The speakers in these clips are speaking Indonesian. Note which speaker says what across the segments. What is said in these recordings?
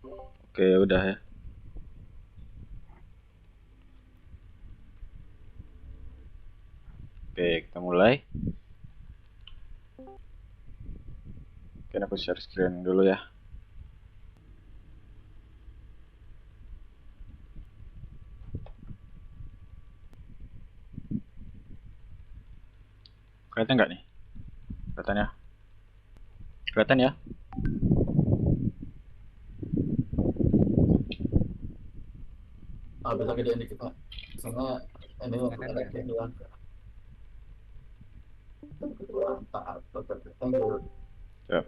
Speaker 1: Oke, udah ya. Oke, kita mulai. Oke, aku share screen dulu ya. Kelihatan nggak nih? Kelihatan ya? Kelihatan ya?
Speaker 2: Bisa gedein dikit Pak. Soalnya ini ada kehilangan. Thank you.
Speaker 1: Ya.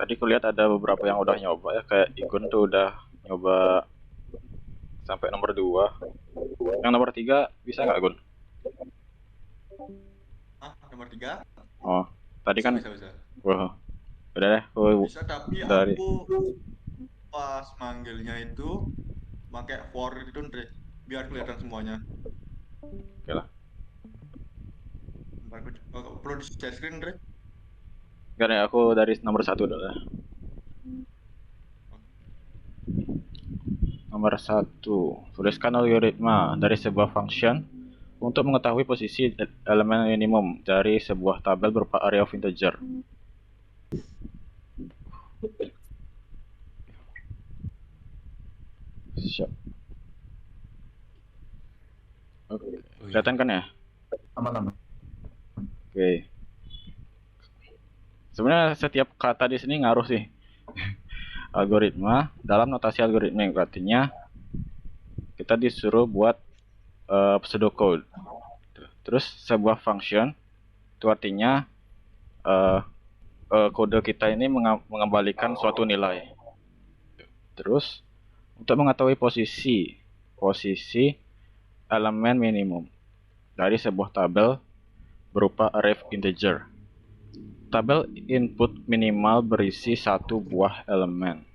Speaker 1: Tadi kulihat ada beberapa yang udah nyoba ya, kayak Igun tuh udah nyoba sampai nomor 2. Yang nomor 3 bisa nggak, Gun?
Speaker 3: Nomor 3?
Speaker 1: Oh, tadi
Speaker 3: Bisa,
Speaker 1: kan.
Speaker 3: bisa, bisa.
Speaker 1: Wah, udah deh. Aku
Speaker 3: Bisa, tapi
Speaker 1: dari
Speaker 3: aku pas manggilnya itu pakai for itu, Andre. Biar kelihatan semuanya.
Speaker 1: oke lah.
Speaker 3: Perlu di share screen, Andre?
Speaker 1: Enggak deh, aku dari nomor 1 dulu lah. Nomor 1, tuliskan algoritma dari sebuah function untuk mengetahui posisi elemen minimum dari sebuah tabel berupa array of integer. Siap. Oke. Kelihatan kan ya?
Speaker 2: Aman-aman.
Speaker 1: Oke. Sebenarnya setiap kata di sini ngaruh sih. Algoritma dalam notasi algoritma artinya kita disuruh buat pseudocode. Terus sebuah function itu artinya kode kita ini mengembalikan suatu nilai. Terus untuk mengetahui posisi elemen minimum dari sebuah tabel berupa array of integer. Tabel input minimal berisi satu buah elemen.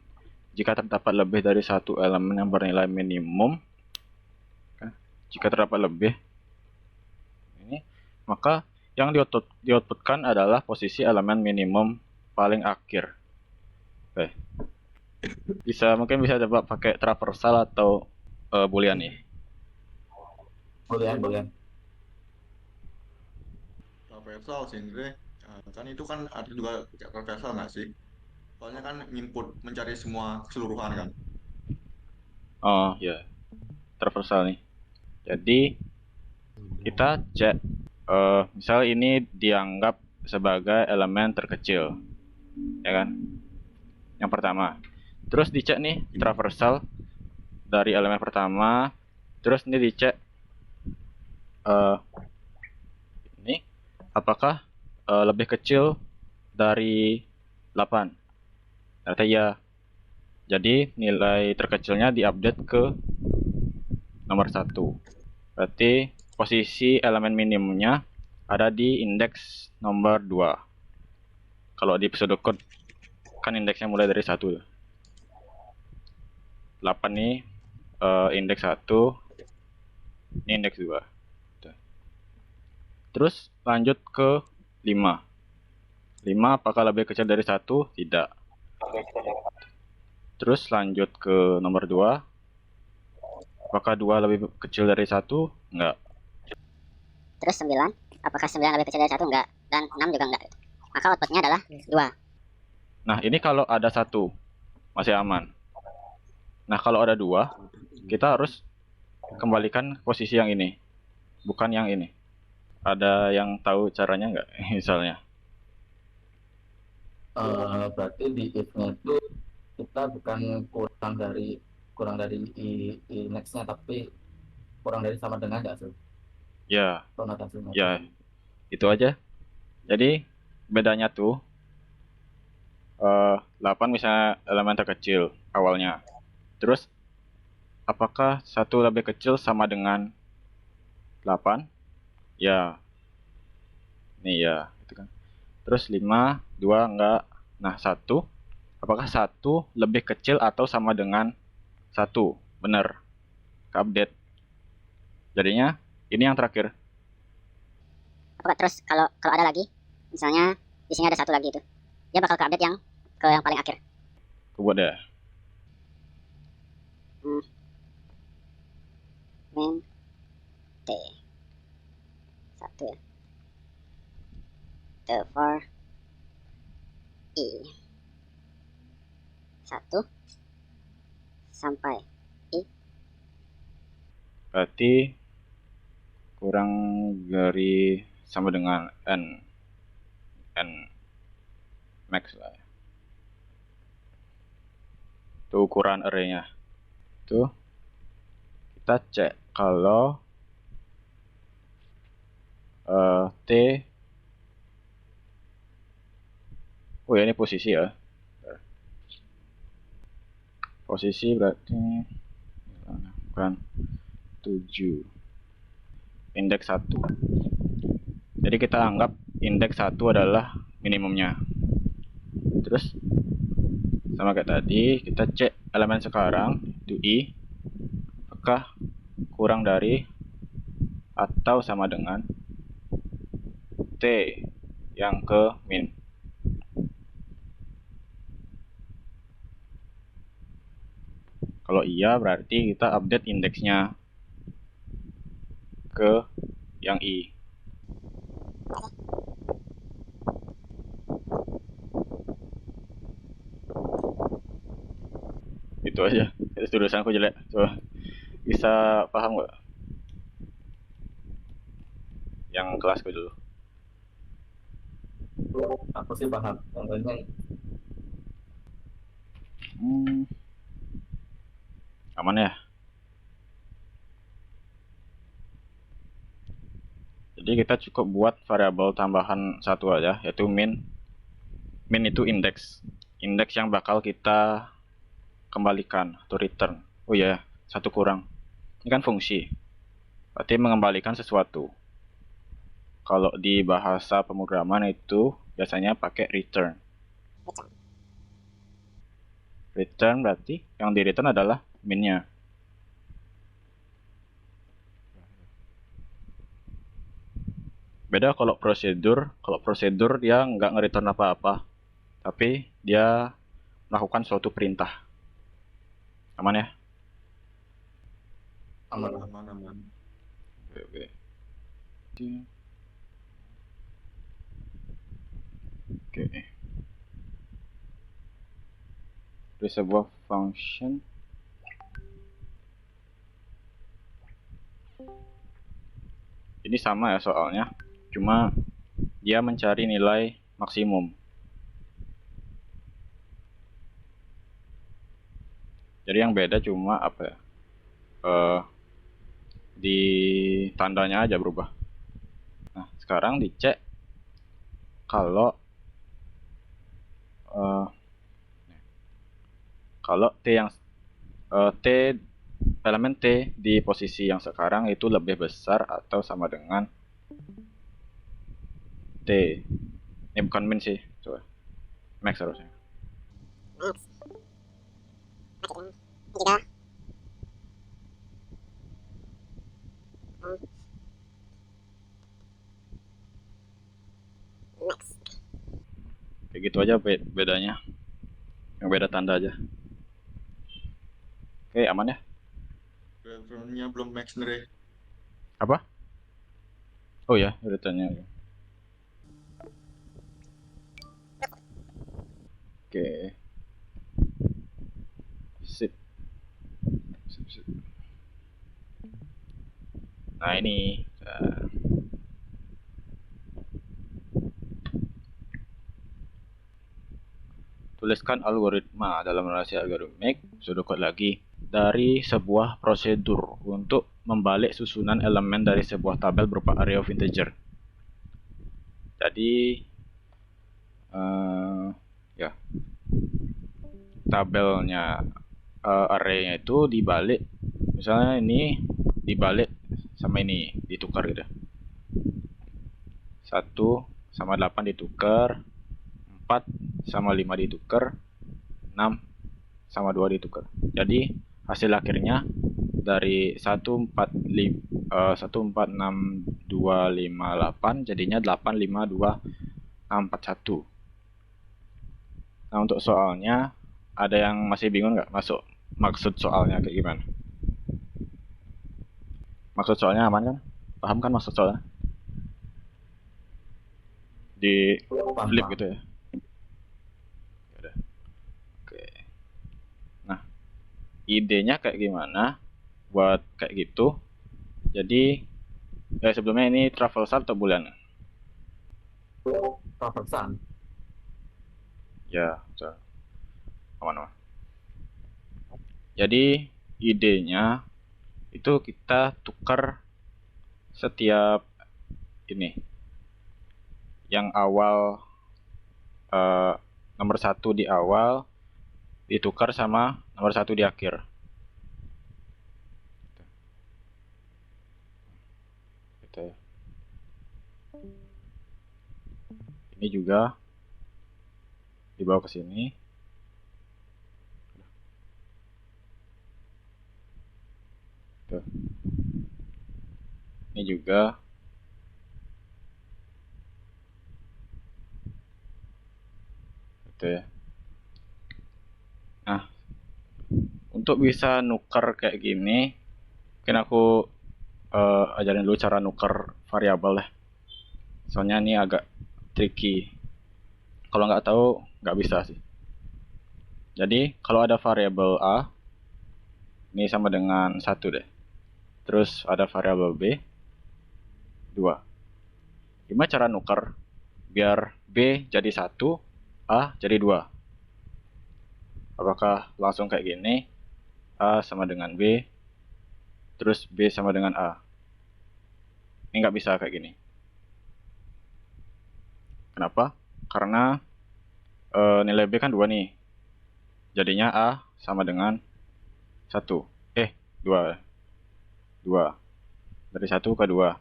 Speaker 1: Jika terdapat lebih dari satu elemen yang bernilai minimum, jika terdapat lebih, maka yang di-outputkan adalah posisi elemen minimum paling akhir. Oke. Mungkin bisa coba pakai traversal atau boolean nih.
Speaker 2: Boleh.
Speaker 3: Traversal sih, Andre. Kan itu kan ada juga traversal nggak sih? Soalnya kan input mencari semua keseluruhan kan.
Speaker 1: Oh ya, traversal nih. Jadi kita cek, misal ini dianggap sebagai elemen terkecil, ya kan? Yang pertama. Terus dicek nih traversal dari elemen pertama. Terus ini dicek ini apakah lebih kecil dari 8. Ternyata ya. Jadi nilai terkecilnya diupdate ke nomor 1. Berarti posisi elemen minimumnya ada di indeks nomor 2. Kalau di pseudocode kan indeksnya mulai dari 1. 8 nih indeks 1, ini indeks 2. Terus lanjut ke 5. 5 apakah lebih kecil dari 1? Tidak. Terus lanjut ke nomor 2. Apakah 2 lebih kecil dari 1? Enggak.
Speaker 4: Terus 9, apakah 9 lebih kecil dari 1? Enggak. Dan 6 juga enggak. Maka outputnya adalah 2.
Speaker 1: Nah, ini kalau ada 1 masih aman. Nah, kalau ada 2, kita harus kembalikan posisi yang ini, bukan yang ini. Ada yang tahu caranya nggak? Misalnya.
Speaker 2: Berarti di if-nya itu kita bukan kurang dari nextnya, tapi kurang dari sama dengan nggak sih?
Speaker 1: Ya,
Speaker 2: Notasinya.
Speaker 1: ya, itu aja. Jadi bedanya tuh 8 misalnya elemen terkecil awalnya. Terus apakah 1 lebih kecil sama dengan 8? Ya. Nih ya, gitu kan. Terus 5, 2 enggak. Nah, 1. Apakah 1 lebih kecil atau sama dengan 1? Benar. Update. Jadinya ini yang terakhir.
Speaker 4: Apakah terus kalau ada lagi, misalnya di sini ada 1 lagi itu. dia bakal ke update yang paling akhir.
Speaker 1: Aku buat deh.
Speaker 4: Min T 1 ya. The for I 1 sampai
Speaker 1: Berarti kurang dari sama dengan n max lah ya. Itu ukuran arraynya. Tuh kita cek kalau T, oh ya ini posisi ya, posisi berarti bukan 7, indeks 1. Jadi kita anggap indeks 1 adalah minimumnya. Terus sama kayak tadi, kita cek elemen sekarang itu I, apakah kurang dari atau sama dengan T yang ke min. Kalau iya berarti kita update indeksnya ke yang I. Itu aja. Tulisanku jelek. Coba bisa paham nggak? Yang kelasku dulu.
Speaker 2: Aku sih paham. Contohnya
Speaker 1: Aman ya? Jadi kita cukup buat variabel tambahan satu aja, yaitu min. Min itu indeks. Indeks yang bakal kita kembalikan atau return. Oh iya, satu kurang. Ini kan fungsi. Berarti mengembalikan sesuatu. Kalau di bahasa pemrograman itu biasanya pakai return. Return berarti yang di return adalah minnya. Beda kalau prosedur dia nggak nge-return apa-apa, tapi dia melakukan suatu perintah. Aman ya?
Speaker 2: aman.
Speaker 3: Aman.
Speaker 1: Oke. Dari sebuah function ini sama ya soalnya, cuma dia mencari nilai maksimum. Jadi yang beda cuma apa ya? Di tandanya aja berubah. Nah, sekarang dicek kalau T elemen T di posisi yang sekarang itu lebih besar atau sama dengan T. Ini bukan min sih, coba max harusnya. Kayak gitu aja bedanya. Yang beda tanda aja. Oke, aman ya?
Speaker 3: Return-nya belum max nih.
Speaker 1: Apa? Oh ya, return-nya. Oke. Sip. Nah ini tuliskan algoritma dalam relasi algoritmik, pseudocode lagi, dari sebuah prosedur untuk membalik susunan elemen dari sebuah tabel berupa array of integer. Jadi ya tabelnya arraynya itu dibalik, misalnya ini dibalik sama ini, ditukar gitu. 1 sama 8 ditukar, 4 sama 5 ditukar, 6 sama 2 ditukar. Jadi hasil akhirnya dari 146.258 jadinya 852.641. Nah, untuk soalnya ada yang masih bingung nggak maksud soalnya kayak gimana? Maksud soalnya aman kan? Paham kan maksud soalnya? Di
Speaker 2: Paham,
Speaker 1: flip
Speaker 2: paham.
Speaker 1: gitu ya. Ya udah. Oke. Nah, idenya kayak gimana buat kayak gitu? Jadi, sebelumnya ini traversal atau bulan?
Speaker 2: Traversan.
Speaker 1: Ya, betul. Aman-aman. Jadi, idenya itu kita tukar setiap ini. Yang awal nomor 1 di awal ditukar sama nomor 1 di akhir. Gitu ya. Ini juga dibawa ke sini. Tuh. Ini juga. Gitu ya. Nah, untuk bisa nuker kayak gini, mungkin aku ajarin dulu cara nuker variabel lah. Soalnya ini agak tricky. Kalau nggak tahu, nggak bisa sih. Jadi, kalau ada variabel A, ini sama dengan 1 deh. Terus ada variabel B, 2. Gimana cara nuker? Biar B jadi 1, A jadi 2. Apakah langsung kayak gini? A sama dengan B, terus B sama dengan A. Ini nggak bisa kayak gini. Kenapa? Karena nilai B kan 2 nih. Jadinya A sama dengan 1. 2. 2. Dari 1 ke 2.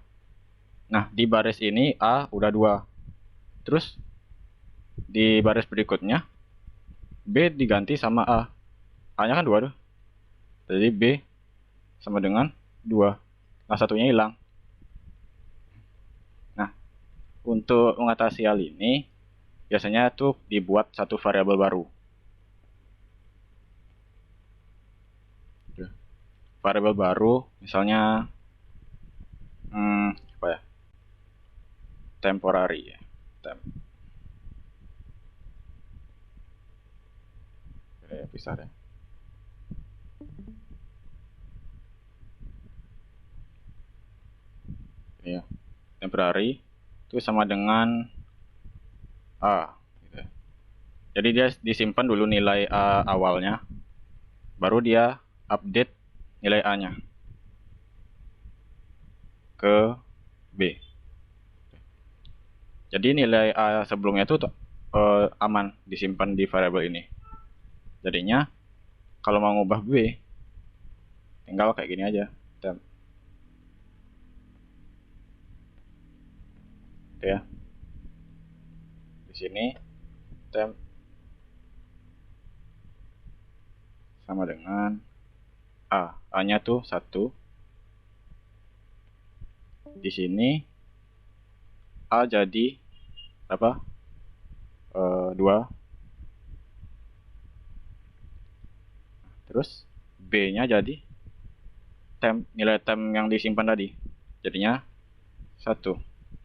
Speaker 1: Nah, di baris ini A udah 2. Terus, di baris berikutnya, B diganti sama A. A-nya kan 2 tuh. Jadi B sama dengan 2. Nah, satunya hilang. Nah, untuk mengatasi hal ini, biasanya tuh dibuat satu variabel baru. Variabel baru, misalnya apa ya? Temporary ya. Bisa deh. Ini ya, temporary itu sama dengan A. Gitu. Jadi dia disimpan dulu nilai A awalnya, baru dia update nilai A-nya ke B. Jadi nilai A sebelumnya itu aman disimpan di variabel ini. Jadinya kalau mau ngubah B, tinggal kayak gini aja. Temp. Oke ya. Di sini temp sama dengan A. A-nya tuh 1. Di sini A jadi berapa? 2. Terus B-nya jadi nilai temp yang disimpan tadi. Jadinya 1.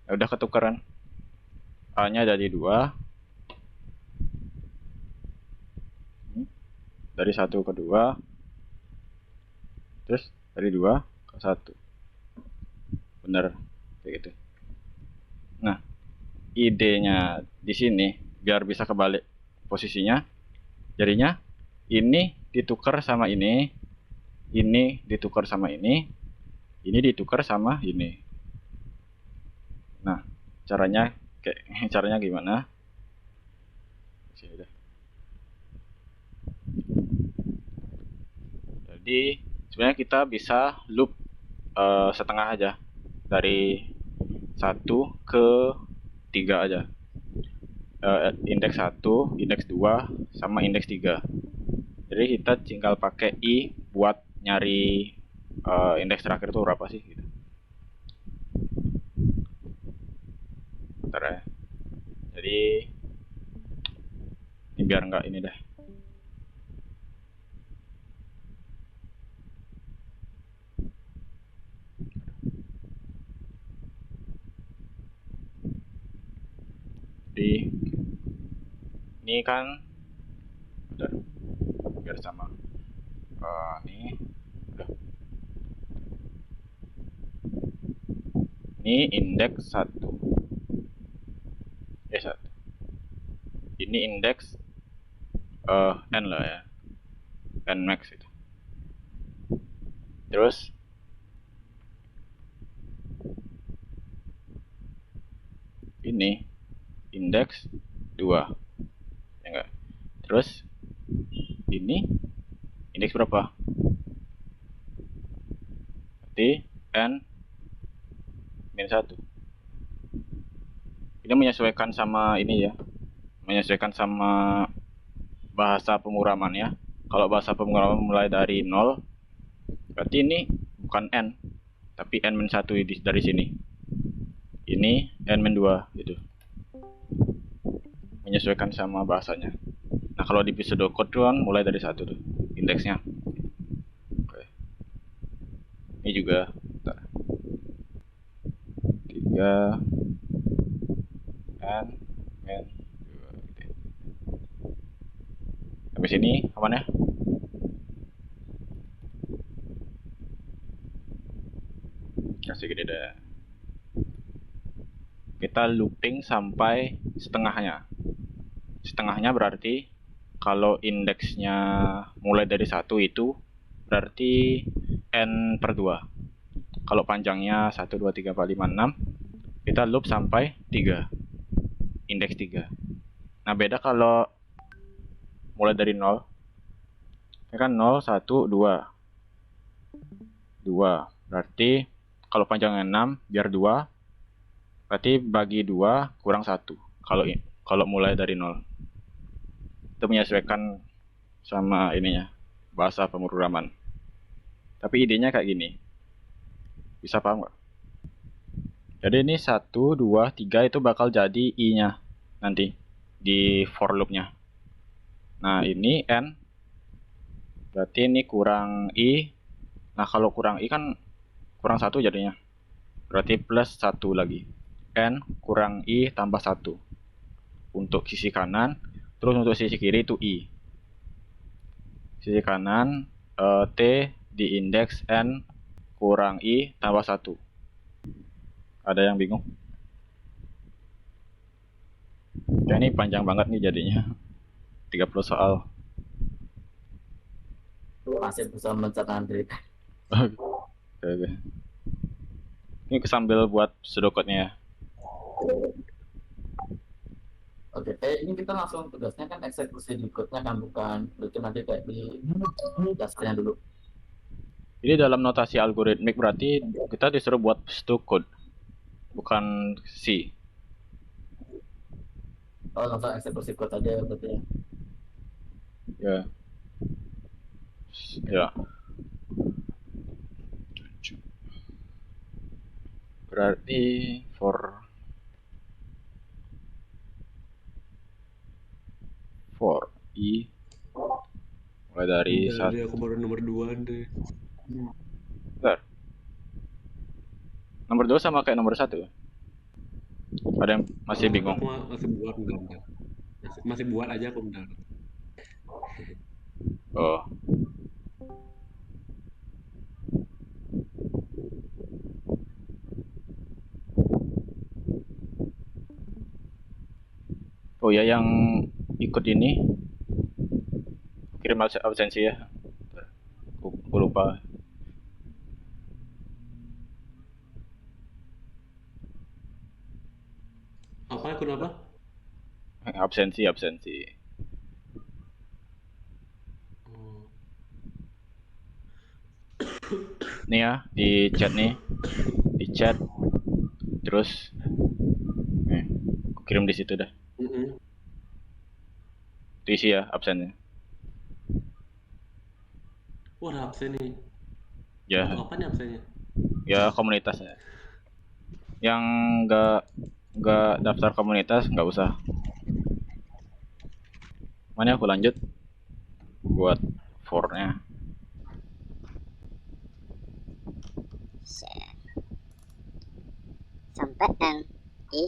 Speaker 1: Ya udah ketukeran. A-nya jadi 2. Dari 1 ke 2. Terus dari 2 ke 1. Bener kayak gitu. Nah, idenya di sini biar bisa kebalik posisinya. Jadinya ini ditukar sama ini ditukar sama ini ditukar sama ini. Nah, caranya gimana? Jadi sebenarnya kita bisa loop setengah aja, dari 1 ke 3 aja. Indeks 1, indeks 2, sama indeks 3. Jadi kita tinggal pakai i buat nyari indeks terakhir itu berapa sih gitu. Bentar ya. Jadi ini biar nggak ini deh. Di ini kan udah, biar sama. Ini udah. Ini indeks 1. 1. Ini indeks n lah ya. N max itu. Terus ini indeks 2. Ya enggak? Terus ini indeks berapa? Berarti n min 1. Ini menyesuaikan sama ini ya. Menyesuaikan sama bahasa pemrograman ya. Kalau bahasa pemrograman mulai dari 0, berarti ini bukan n, tapi n min 1 dari sini. Ini n min 2 gitu. Menyesuaikan sama bahasanya. Nah, kalau di pseudocode kan mulai dari 1 tuh indeksnya. Oke. Ini juga 3 n min 2 gitu. Sampai sini aman ya? Kasih gini deh. Kita looping sampai setengahnya. Setengahnya berarti kalau indeksnya mulai dari 1 itu berarti n per 2. Kalau panjangnya 1, 2, 3, 4, 5, 6, kita loop sampai 3. Indeks 3. Nah, beda kalau mulai dari 0. Ini kan 0, 1, 2. 2. Berarti kalau panjangnya 6, biar 2. Berarti bagi 2 kurang 1. Kalau mulai dari 0. Itu menyesuaikan sama ininya, bahasa pemrograman. Tapi idenya kayak gini. Bisa paham nggak? Jadi ini 1, 2, 3 itu bakal jadi i-nya nanti di for loop-nya. Nah, ini n. Berarti ini kurang i. Nah, kalau kurang i kan kurang 1 jadinya. Berarti plus 1 lagi. N kurang i tambah 1 untuk sisi kanan. Terus untuk sisi kiri itu i. Sisi kanan t di indeks n kurang i tambah 1. Ada yang bingung? Ya, ini panjang banget nih jadinya. 30 soal.
Speaker 2: Masih bisa mencerna Andre.
Speaker 1: Oke. Ini sambil buat pseudocode-nya ya.
Speaker 2: Oke, ini kita langsung tugasnya kan eksekusi di code-nya kan, bukan berarti nanti kayak di dasarnya dulu.
Speaker 1: Ini dalam notasi algoritmik berarti kita disuruh buat pseudocode, bukan C.
Speaker 2: Oh, langsung eksekusi code aja berarti ya.
Speaker 1: Ya. Ya. Berarti for i mulai dari
Speaker 5: Udah deh, aku baru nomor 2 deh.
Speaker 1: Bentar. Nomor 2 sama kayak nomor 1. Ada yang masih bingung?
Speaker 5: Aku masih buat bentar. Masih buat aja aku bentar.
Speaker 1: Oh. Oh ya, yang ikut ini kirim absensi ya. Aku lupa.
Speaker 5: Apa akun apa?
Speaker 1: Absensi.
Speaker 5: Oh.
Speaker 1: Nih ya, di chat nih. Di chat. Terus nih, aku kirim di situ dah. Itu isi ya absennya.
Speaker 5: Wah, ada absen nih.
Speaker 1: Ya,
Speaker 5: Untuk apa nih absennya?
Speaker 1: ya komunitas ya. Yang nggak daftar komunitas nggak usah. Mana aku lanjut buat for-nya.
Speaker 4: Set. Sampai n i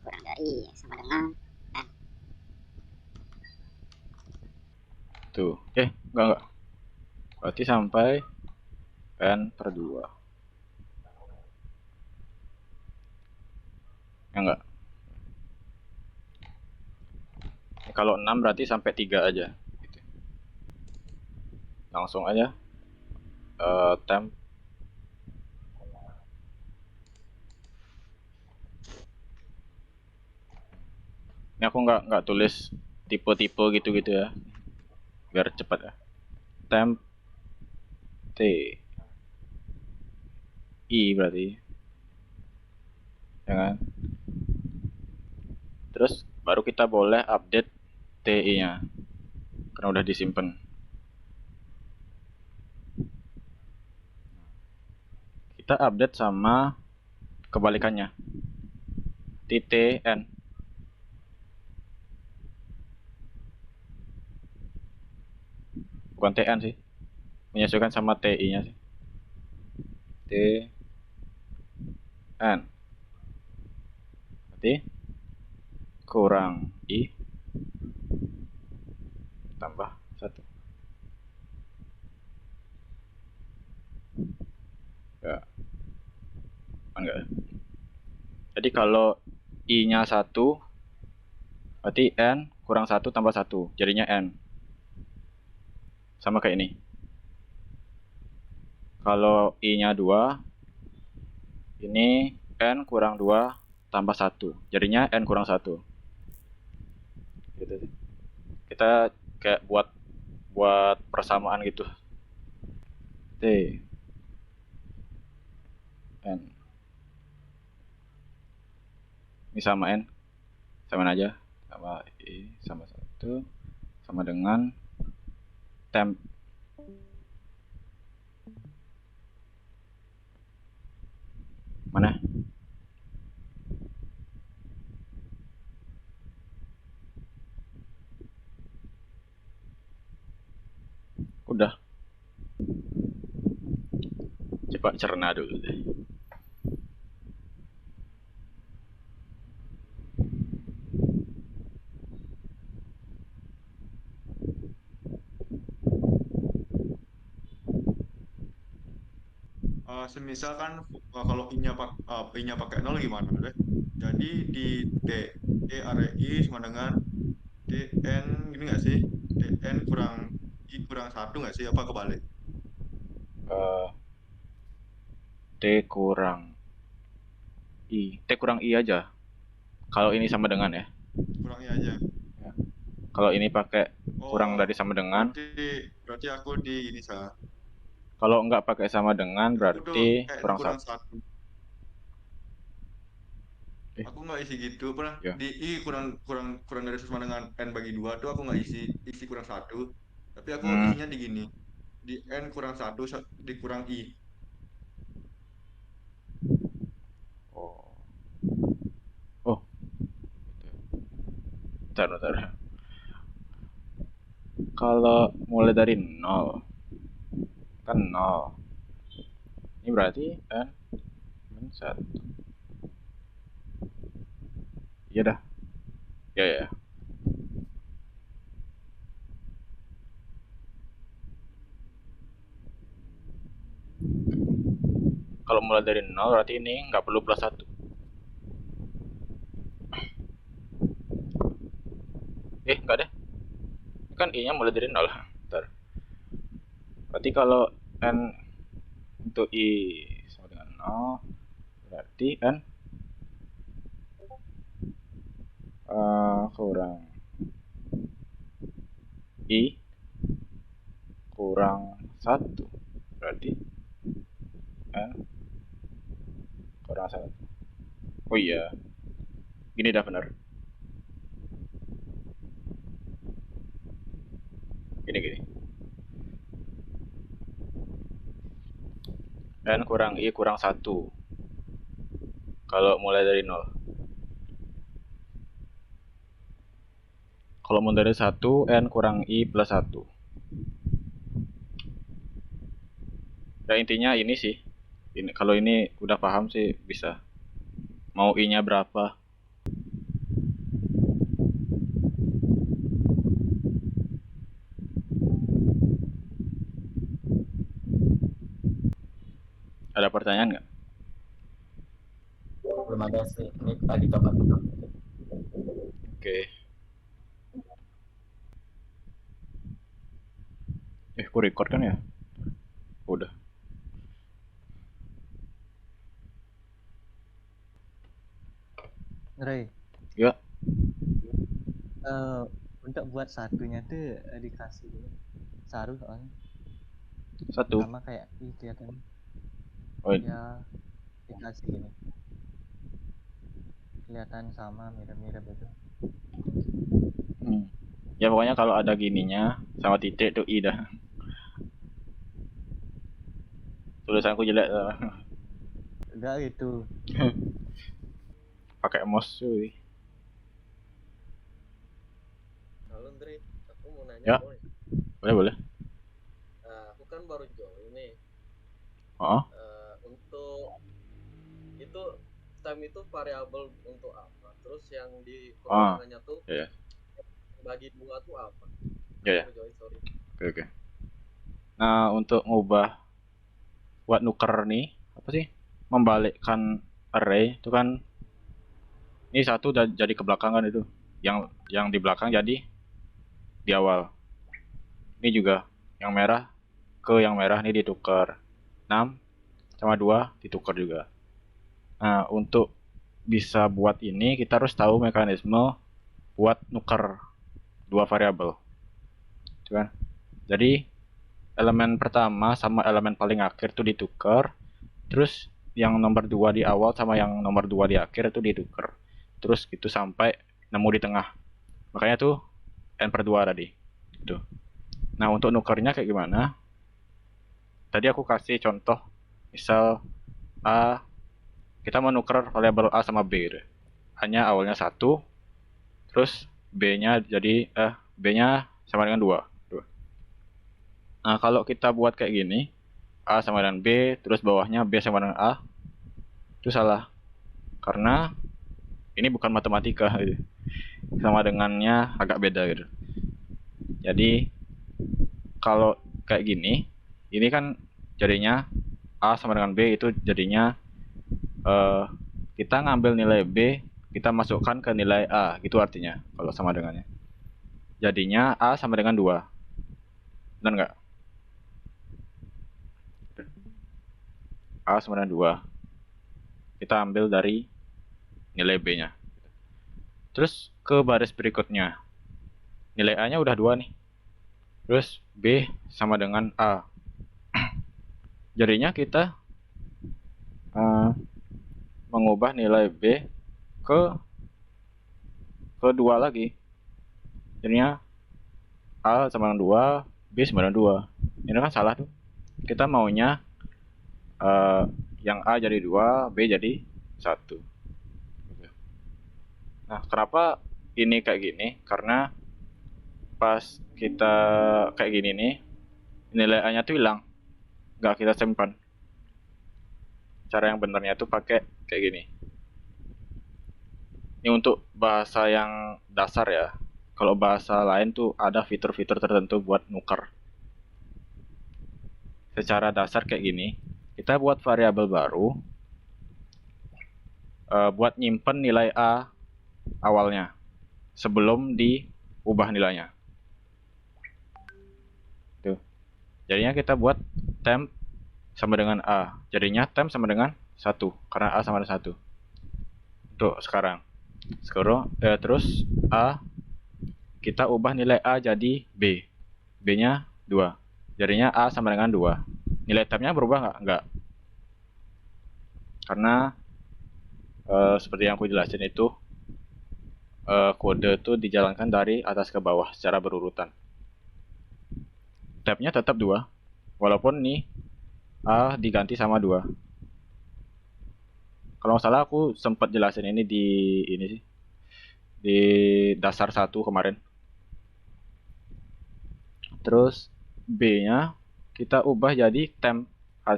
Speaker 4: kurang dari sama dengan n.
Speaker 1: Tuh, enggak. Berarti sampai n per 2. Ya enggak. Ini kalau 6 berarti sampai 3 aja. Gitu. Langsung aja. Temp. Ini aku nggak tulis tipe-tipe gitu-gitu ya. Biar cepat ya. Temp T I berarti. Ya kan? Terus baru kita boleh update TI-nya. Karena udah disimpan. Kita update sama kebalikannya. TN. Bukan TN sih. Menyesuaikan sama TI-nya sih. TN. Berarti kurang I tambah 1. Ya. Enggak. Jadi kalau I-nya 1, berarti N kurang 1 tambah 1. Jadinya N. Sama kayak ini. Kalau I-nya 2, ini N kurang 2 tambah 1. Jadinya N kurang 1. Gitu sih. Kita kayak buat persamaan gitu. T N. Ini sama N. Samain aja. Sama I sama 1. Sama dengan temp. Mana? Udah. Coba cerna dulu deh.
Speaker 3: Semisal kan kalau I-nya pakai 0 gimana deh? Jadi di T area I sama dengan TN gini nggak sih? TN kurang I kurang 1 nggak sih? Apa kebalik?
Speaker 1: Eh, T kurang I aja. Kalau ini sama dengan ya.
Speaker 3: Kurang I aja.
Speaker 1: Kalau ini pakai kurang
Speaker 3: Oh,
Speaker 1: dari sama dengan.
Speaker 3: berarti aku di ini salah.
Speaker 1: Kalau nggak pakai sama dengan
Speaker 3: Aku tuh
Speaker 1: berarti
Speaker 3: kayak
Speaker 1: kurang
Speaker 3: kurang
Speaker 1: 1.
Speaker 3: 1. Aku nggak isi gitu pernah
Speaker 1: Ya.
Speaker 3: di I kurang dari sama dengan N bagi 2 tuh aku nggak isi kurang 1. Tapi aku isinya di gini. Di N kurang 1 dikurang I.
Speaker 1: Oh. Oh. Bentar. Kalau mulai dari 0 kan 0. Ini berarti N min 1. Iya dah. Ya. Kalau mulai dari 0 berarti ini nggak perlu plus 1. Nggak deh. Ini kan I-nya mulai dari 0. Bentar. Berarti kalau N untuk I sama dengan 0, berarti N kurang I kurang 1. Berarti N kurang 1. Oh iya. Gini dah benar. Gini. N kurang I kurang 1. Kalau mulai dari 0. Kalau mau dari 1, n kurang i plus 1. Ya intinya ini sih. Kalau ini udah paham sih bisa. Mau i-nya berapa? Ada pertanyaan nggak?
Speaker 2: Belum ada sih, ini lagi coba dulu.
Speaker 1: Oke. Aku record kan ya? Udah.
Speaker 6: Ray,
Speaker 1: Ya,
Speaker 6: untuk buat satunya tuh dikasih saru soalnya
Speaker 1: 1.
Speaker 6: sama kayak kelihatan
Speaker 1: Oh,
Speaker 6: ya dikasih gini kelihatan sama mirip-mirip itu.
Speaker 1: Ya pokoknya kalau ada gininya sama titik tuh i dah. Tulisanku jelek lah.
Speaker 6: Enggak gitu.
Speaker 1: Pakai mouse cuy.
Speaker 7: Halo Ndri, aku mau nanya
Speaker 1: Ya.
Speaker 7: boleh?
Speaker 1: Boleh.
Speaker 7: Aku kan baru join nih.
Speaker 1: Oh,
Speaker 7: Untuk itu time itu variabel untuk apa? Terus yang di
Speaker 1: Ah,
Speaker 7: pertanyaannya tuh
Speaker 1: iya.
Speaker 7: bagi dua tuh apa?
Speaker 1: Ya.
Speaker 7: Aku join, sorry.
Speaker 1: Oke. Nah, untuk ngubah buat nuker nih, apa sih? Membalikkan array itu kan ini satu jadi ke belakang kan itu. Yang di belakang jadi di awal. Ini juga yang merah ke yang merah ini ditukar. 6 sama 2 ditukar juga. Nah, untuk bisa buat ini kita harus tahu mekanisme buat nuker dua variabel. Gitu kan? Jadi elemen pertama sama elemen paling akhir itu ditukar, terus yang nomor 2 di awal sama yang nomor 2 di akhir itu ditukar. Terus gitu sampai nemu di tengah. Makanya tuh n/2 tadi. Gitu. Nah, untuk nukernya kayak gimana? Tadi aku kasih contoh, misal A, kita mau nuker variabel A sama B gitu. A-nya awalnya 1, terus B-nya jadi B-nya sama dengan 2. Nah, kalau kita buat kayak gini, A sama dengan B, terus bawahnya B sama dengan A, itu salah. Karena ini bukan matematika gitu. Sama dengannya agak beda gitu. Jadi kalau kayak gini, ini kan jadinya A sama dengan B itu jadinya kita ngambil nilai B, kita masukkan ke nilai A, gitu artinya kalau sama dengannya. Jadinya A sama dengan 2. Benar nggak? A sama dengan 2. Kita ambil dari nilai B-nya. Terus ke baris berikutnya. Nilai A-nya udah 2 nih. Terus B sama dengan A. Jadinya kita mengubah nilai B ke 2 lagi. Jadinya A sama dengan 2, B sama dengan 2. Ini kan salah tuh. Kita maunya yang A jadi 2, B jadi 1. Nah, kenapa ini kayak gini? Karena pas kita kayak gini nih, nilai A-nya tuh hilang. Nggak kita simpan. Cara yang benernya tuh pakai kayak gini. Ini untuk bahasa yang dasar ya. Kalau bahasa lain tuh ada fitur-fitur tertentu buat nuker. Secara dasar kayak gini, kita buat variabel baru, buat nyimpen nilai A awalnya sebelum diubah nilainya. Tuh. Jadinya kita buat temp sama dengan A. Jadinya temp sama dengan 1 karena A sama dengan 1. Untuk sekarang. Terus A kita ubah nilai A jadi B. B-nya 2. Jadinya A sama dengan 2. Nilai tempnya berubah nggak? Nggak. Karena seperti yang aku jelasin itu kode itu dijalankan dari atas ke bawah secara berurutan. Tabnya tetap 2, walaupun nih A diganti sama 2. Kalau nggak salah aku sempat jelasin ini di dasar 1 kemarin. terus B-nya kita ubah jadi temp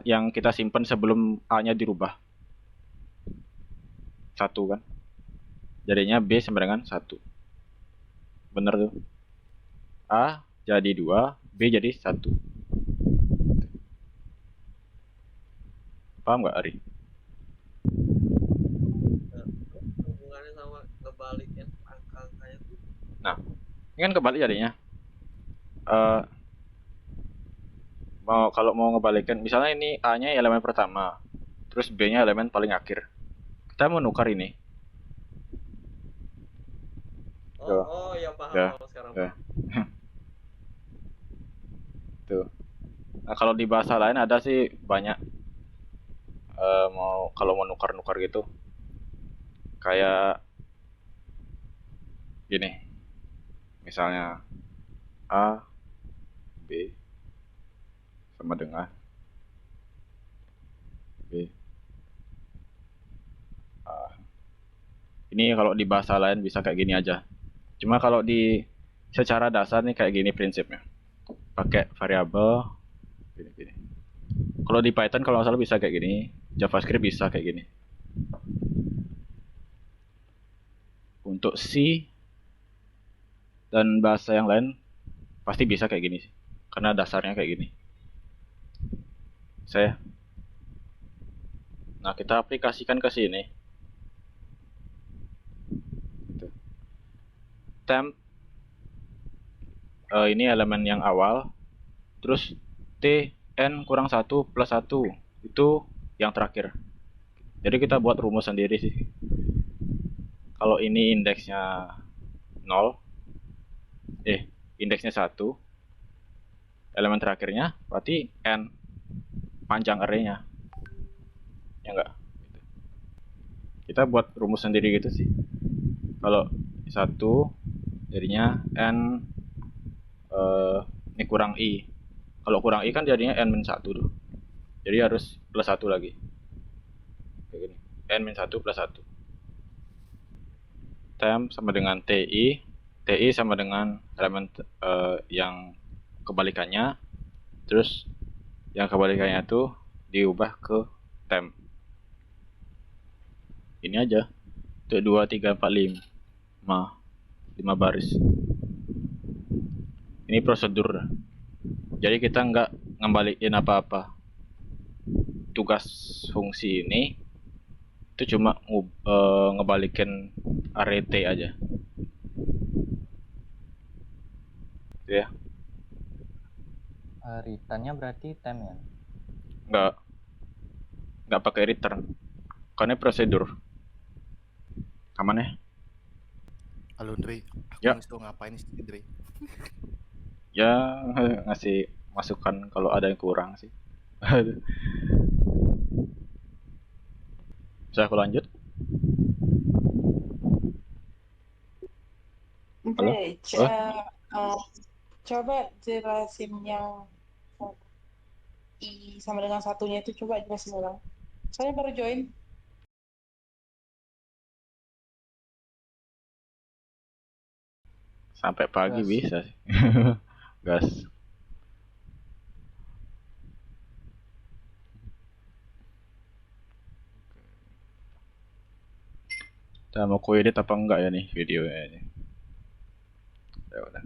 Speaker 1: yang kita simpan sebelum A-nya dirubah. 1 kan. Jadinya B sama dengan 1. Bener tuh. A jadi 2, B jadi 1. Paham nggak, Ari?
Speaker 7: Hubungannya sama ngebalikin angka-angkanya tuh
Speaker 1: Nah, ini kan kebalik jadinya. Eh, kalau mau ngebalikin, misalnya ini A-nya elemen pertama, terus B-nya elemen paling akhir. Kita mau nukar ini. Tuh.
Speaker 7: ya paham
Speaker 1: Ya.
Speaker 7: paham sekarang.
Speaker 1: Ya. Tuh. Nah, kalau di bahasa lain ada sih banyak. Kalau mau nukar-nukar gitu, kayak gini. Misalnya A, B sama dengan B, A. Ini kalau di bahasa lain bisa kayak gini aja. Cuma kalau di secara dasar nih kayak gini prinsipnya. Pakai variabel gini. Kalau di Python kalau nggak salah bisa kayak gini, JavaScript bisa kayak gini. Untuk C dan bahasa yang lain pasti bisa kayak gini sih, karena dasarnya kayak gini. Nah, kita aplikasikan ke sini. Temp ini elemen yang awal, terus T n kurang 1 plus 1 itu yang terakhir. Jadi kita buat rumus sendiri sih. Kalau ini indeksnya 0, indeksnya 1, elemen terakhirnya berarti n panjang arraynya, ya enggak? Kita buat rumus sendiri gitu sih. Kalau 1 jadinya n ini kurang i. Kalau kurang i kan jadinya n-1 tuh. Jadi harus plus 1 lagi. Kayak gini. n-1 plus 1. Temp sama dengan ti. Ti sama dengan elemen yang kebalikannya. Terus yang kebalikannya tuh diubah ke temp. Ini aja. Untuk 2, 3, 4, 5. 5 baris. Ini prosedur. Jadi kita nggak ngembalikin apa-apa. Tugas fungsi ini itu cuma ngebalikin array T aja. Gitu ya.
Speaker 6: Returnnya berarti temp ya?
Speaker 1: Nggak pakai return. Karena prosedur. Aman ya?
Speaker 8: Halo Dre, aku
Speaker 1: Ya.
Speaker 8: mesti ngapain sih Dre?
Speaker 1: Ya ngasih masukan kalau ada yang kurang sih. Bisa aku lanjut? Halo?
Speaker 9: Dre, coba jelasin yang I sama dengan satunya itu, coba jelasin ulang. Saya baru join.
Speaker 1: Sampai pagi
Speaker 6: Gas.
Speaker 1: bisa sih. Gas. Kita mau ku edit apa enggak ya nih videonya ini. Ya udah.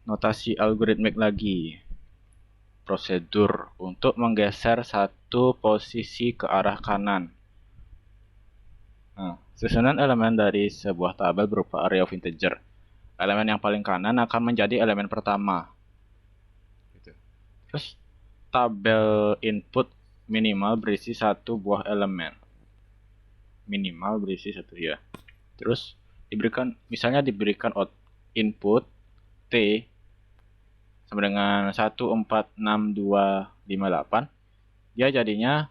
Speaker 1: Notasi algoritmik lagi. Prosedur untuk menggeser satu posisi ke arah kanan. Nah, susunan elemen dari sebuah tabel berupa array of integer. Elemen yang paling kanan akan menjadi elemen pertama. Gitu. Terus tabel input minimal berisi satu buah elemen. Minimal berisi satu ya. Terus misalnya diberikan input T sama dengan 146258, dia jadinya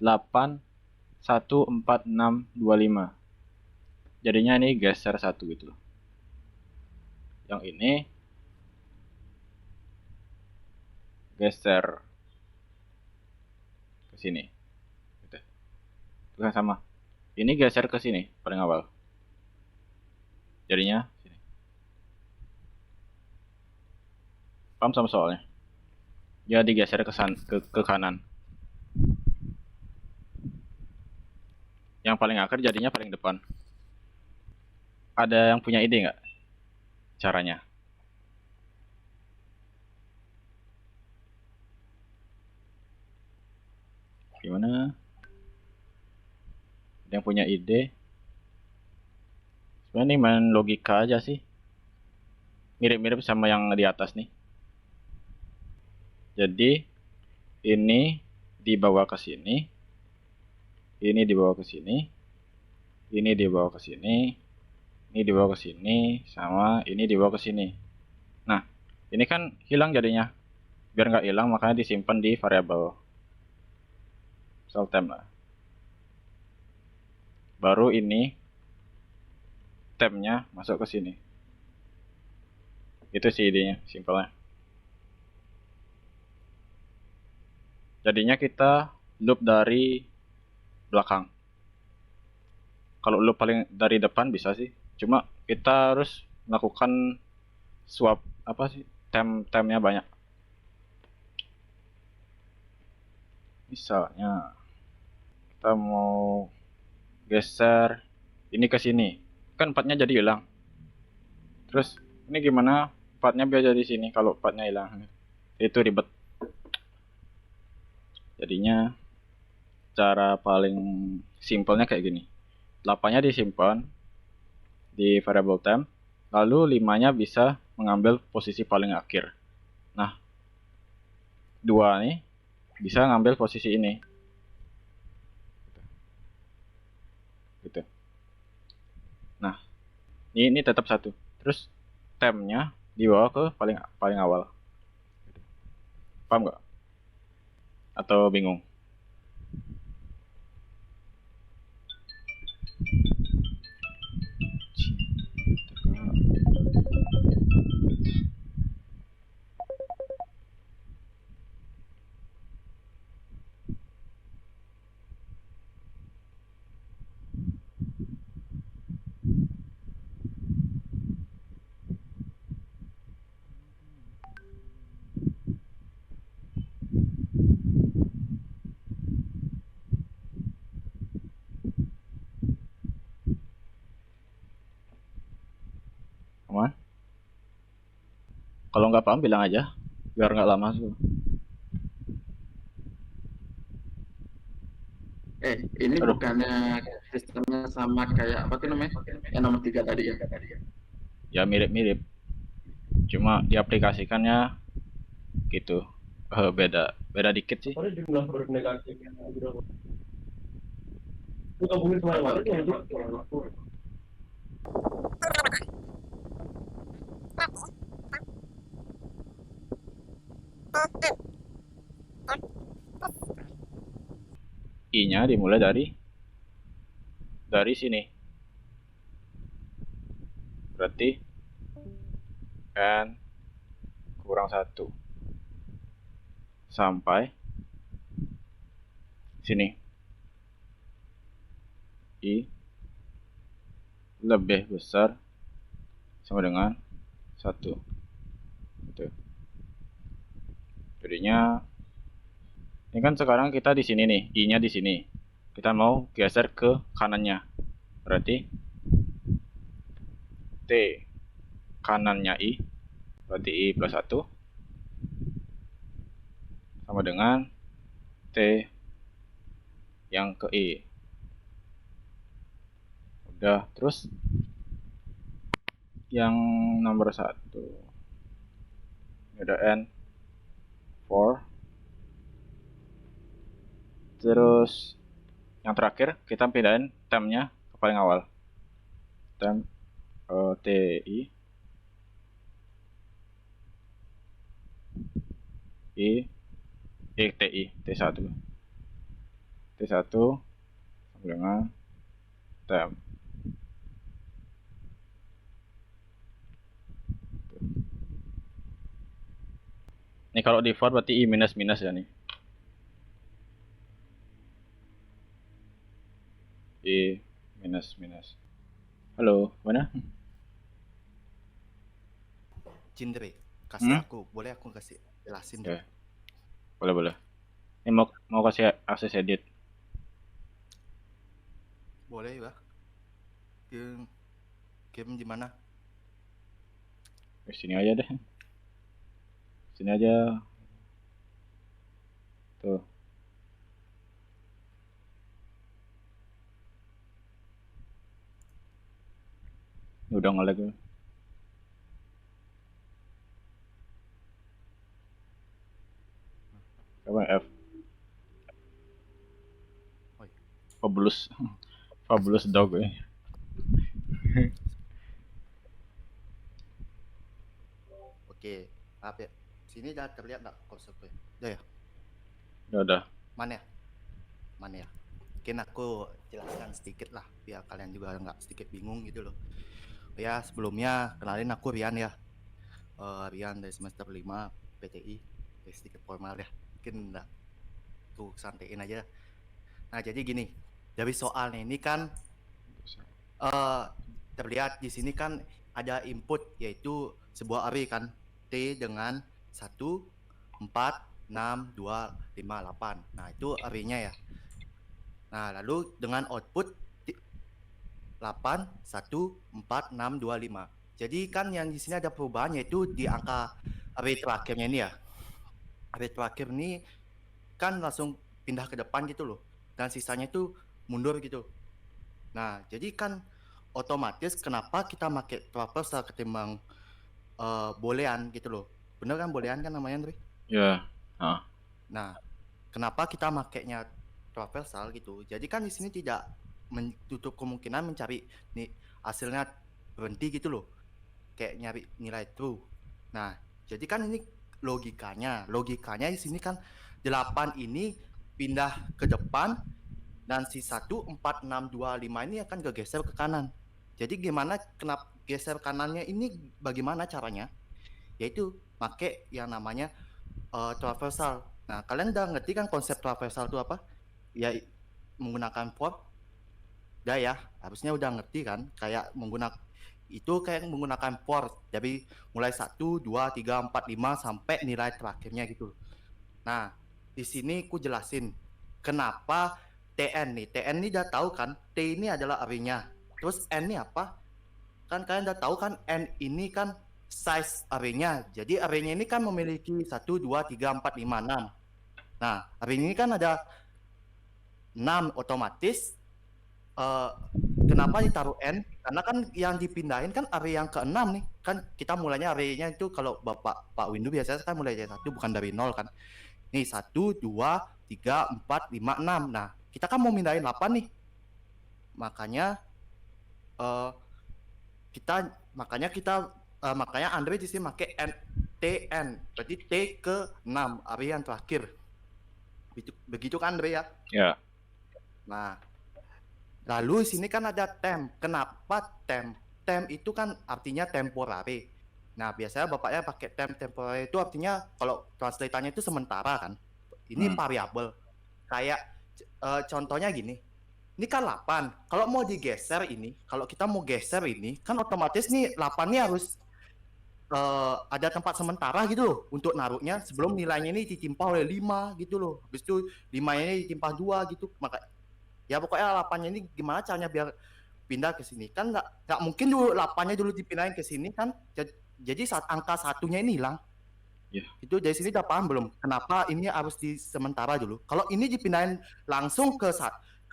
Speaker 1: 81625. Jadinya ini geser satu gitu. Yang ini geser ke sini. Gitu. Itu kan sama. Ini geser ke sini paling awal. Jadinya sini. Paham sama soalnya? Dia digeser ke kanan. Yang paling akhir jadinya paling depan. Ada yang punya ide nggak caranya? Gimana? Ada yang punya ide? Sebenarnya ini main logika aja sih. Mirip-mirip sama yang di atas nih. Jadi ini dibawa ke sini, ini dibawa ke sini, ini dibawa ke sini, ini dibawa ke sini, sama ini dibawa ke sini. Nah, ini kan hilang jadinya. Biar nggak hilang, makanya disimpan di variabel misal temp lah. Baru ini tempnya masuk ke sini. Itu sih idenya, simpelnya. Jadinya kita loop dari belakang. Kalau loop paling dari depan bisa sih. Cuma kita harus melakukan swap apa sih? Tempnya banyak. Misalnya kita mau geser ini ke sini. Kan partnya jadi hilang. Terus ini gimana partnya biar jadi sini kalau partnya hilang? Itu ribet. Jadinya cara paling simpelnya kayak gini. 8-nya disimpan di variable temp, lalu 5-nya bisa mengambil posisi paling akhir. Nah, 2 nih bisa ngambil posisi ini. Gitu. Nah, ini tetap 1. Terus tempnya dibawa ke paling awal. Paham nggak? Atau bingung? Aman? Kalau nggak paham bilang aja, biar nggak lama tuh.
Speaker 2: Ini
Speaker 1: Aduh.
Speaker 2: bukannya sistemnya sama kayak apa tuh namanya? Yang nomor 3 tadi ya?
Speaker 1: Ya mirip-mirip. Cuma diaplikasikannya gitu. Beda dikit sih.
Speaker 7: Jumlah produk negatif itu gabungin kemarin ya.
Speaker 1: I-nya dimulai dari sini. Berarti n kurang 1 sampai sini. I lebih besar sama dengan 1. Gitu. Jadinya ini kan sekarang kita di sini nih, I-nya di sini. Kita mau geser ke kanannya. Berarti T kanannya I, berarti I plus 1 sama dengan T yang ke I. Udah, terus yang nomor 1 ini ada N 4. Terus yang terakhir kita pindahin tempnya ke paling awal. Temp TI TI T1 sama dengan temp. Ini kalau di for berarti I minus minus ya nih. I minus minus. Halo, mana?
Speaker 8: Cindre. kasih
Speaker 1: Hmm?
Speaker 8: aku, boleh aku kasih jelasin
Speaker 1: Ya.
Speaker 8: dulu.
Speaker 1: Boleh. Ini mau kasih akses edit.
Speaker 8: Boleh ya? Game di mana?
Speaker 1: Di sini aja deh. Sini aja. Tuh. Ini udah nge-lag. Apa F?
Speaker 8: Oh, iya.
Speaker 1: Fabulous dog.
Speaker 8: Oke, apa ya? Sini udah terlihat nggak konsepnya? Udah ya?
Speaker 1: Udah.
Speaker 8: Mana ya? Mungkin aku jelaskan sedikit lah, biar kalian juga nggak sedikit bingung gitu loh. Ya, sebelumnya kenalin aku Rian ya. Rian dari semester 5 PTI. Sedikit formal ya. Mungkin nggak aku santein aja. Nah, jadi gini. Dari soalnya ini kan terlihat di sini kan ada input yaitu sebuah array kan. T dengan 1, 4, 6, 2, 5, 8. Nah, itu array-nya ya. Nah, lalu dengan output 8, 1, 4, 6, 2, 5. Jadi kan yang di sini ada perubahan yaitu di angka array terakhirnya ini ya. Array terakhir ini kan langsung pindah ke depan gitu loh. Dan sisanya itu mundur gitu. Nah, jadi kan otomatis kenapa kita pakai traversal ketimbang boolean gitu loh. Bener kan boolean kan namanya, Andre?
Speaker 1: Ya.
Speaker 8: Nah, kenapa kita makainya traversal gitu? Jadi kan di sini tidak menutup kemungkinan mencari nih hasilnya berhenti gitu loh. Kayak nyari nilai true. Nah, jadi kan ini logikanya di sini kan 8 ini pindah ke depan dan si 1, 4, 6, 2, 5 ini akan kegeser ke kanan. Jadi gimana kenapa geser kanannya ini bagaimana caranya? Yaitu pakai yang namanya traversal. Nah, kalian udah ngerti kan konsep traversal itu apa? Ya menggunakan for. Udah ya, harusnya udah ngerti kan? Kayak menggunakan for. Jadi mulai 1, 2, 3, 4, 5 sampai nilai terakhirnya gitu. Nah, di sini aku jelasin kenapa TN nih. TN ini udah tahu kan? T ini adalah array-nya. Terus N ini apa? Kan kalian udah tahu kan N ini kan size array-nya. Jadi array-nya ini kan memiliki 1, 2, 3, 4, 5, 6. Nah, array ini kan ada 6 otomatis. Kenapa ditaruh N? Karena kan yang dipindahin kan array yang ke-6 nih. Kan kita mulainya array-nya itu kalau Pak Windu biasanya kan mulai dari 1 bukan dari 0 kan. Nih 1, 2, 3, 4, 5, 6. Nah, kita kan mau mindahin 8 nih. Makanya makanya Andre di sini pakai TN, berarti T ke 6, array yang terakhir. Begitu kan Andre ya?
Speaker 1: Ya.
Speaker 8: Nah, lalu di sini kan ada temp. Kenapa temp? Temp itu kan artinya temporary. Nah, biasanya bapaknya pakai temporary itu artinya kalau translatannya itu sementara kan. Ini variabel. Kayak contohnya gini. Ini kan 8. Kalau mau digeser ini, kalau kita mau geser ini, kan otomatis nih 8 ini harus ada tempat sementara gitu loh untuk naruhnya sebelum nilainya ini ditimpa oleh 5 gitu loh. Habis itu 5-nya ini ditimpa 2 gitu. Maka ya pokoknya 8-nya ini gimana caranya biar pindah ke sini. Kan nggak mungkin dulu 8-nya dulu dipindahin ke sini kan. Jadi saat angka 1-nya ini hilang.
Speaker 1: Yeah.
Speaker 8: Itu dari sini udah paham belum? Kenapa ini harus di sementara dulu? Kalau ini dipindahin langsung ke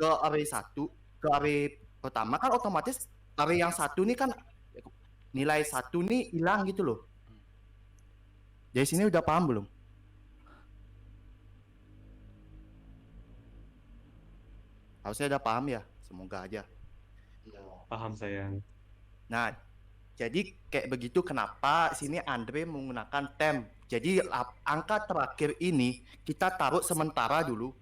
Speaker 8: array 1, ke array pertama kan otomatis array yang 1 ini kan nilai 1 nih hilang gitu loh. Dari sini udah paham belum? Harusnya udah paham ya, semoga aja.
Speaker 5: Paham sayang.
Speaker 8: Nah, jadi kayak begitu kenapa sini Andre menggunakan temp. Jadi angka terakhir ini kita taruh sementara dulu.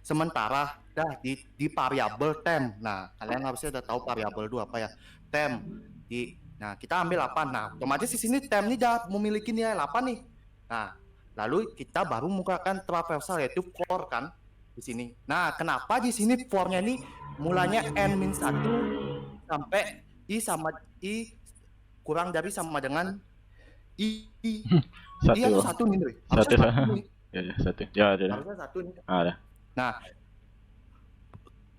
Speaker 8: Sementara di variabel temp. Nah, kalian harusnya udah tahu variabel itu apa ya? Temp. Nah, kita ambil 8. Nah, otomatis di sini temp ini udah memiliki nilai 8 nih. Nah, lalu kita baru menggunakan traversal yaitu for kan di sini. Nah, kenapa di sini for-nya ini mulanya n-1 sampai i kurang dari sama dengan
Speaker 1: Satu.
Speaker 8: Iya tuh satu nih, Dre.
Speaker 1: Satu.
Speaker 8: Harusnya satu nih.
Speaker 1: Ya, satu. Ya, ada.
Speaker 8: Harusnya satu nih.
Speaker 1: Ada.
Speaker 8: Nah,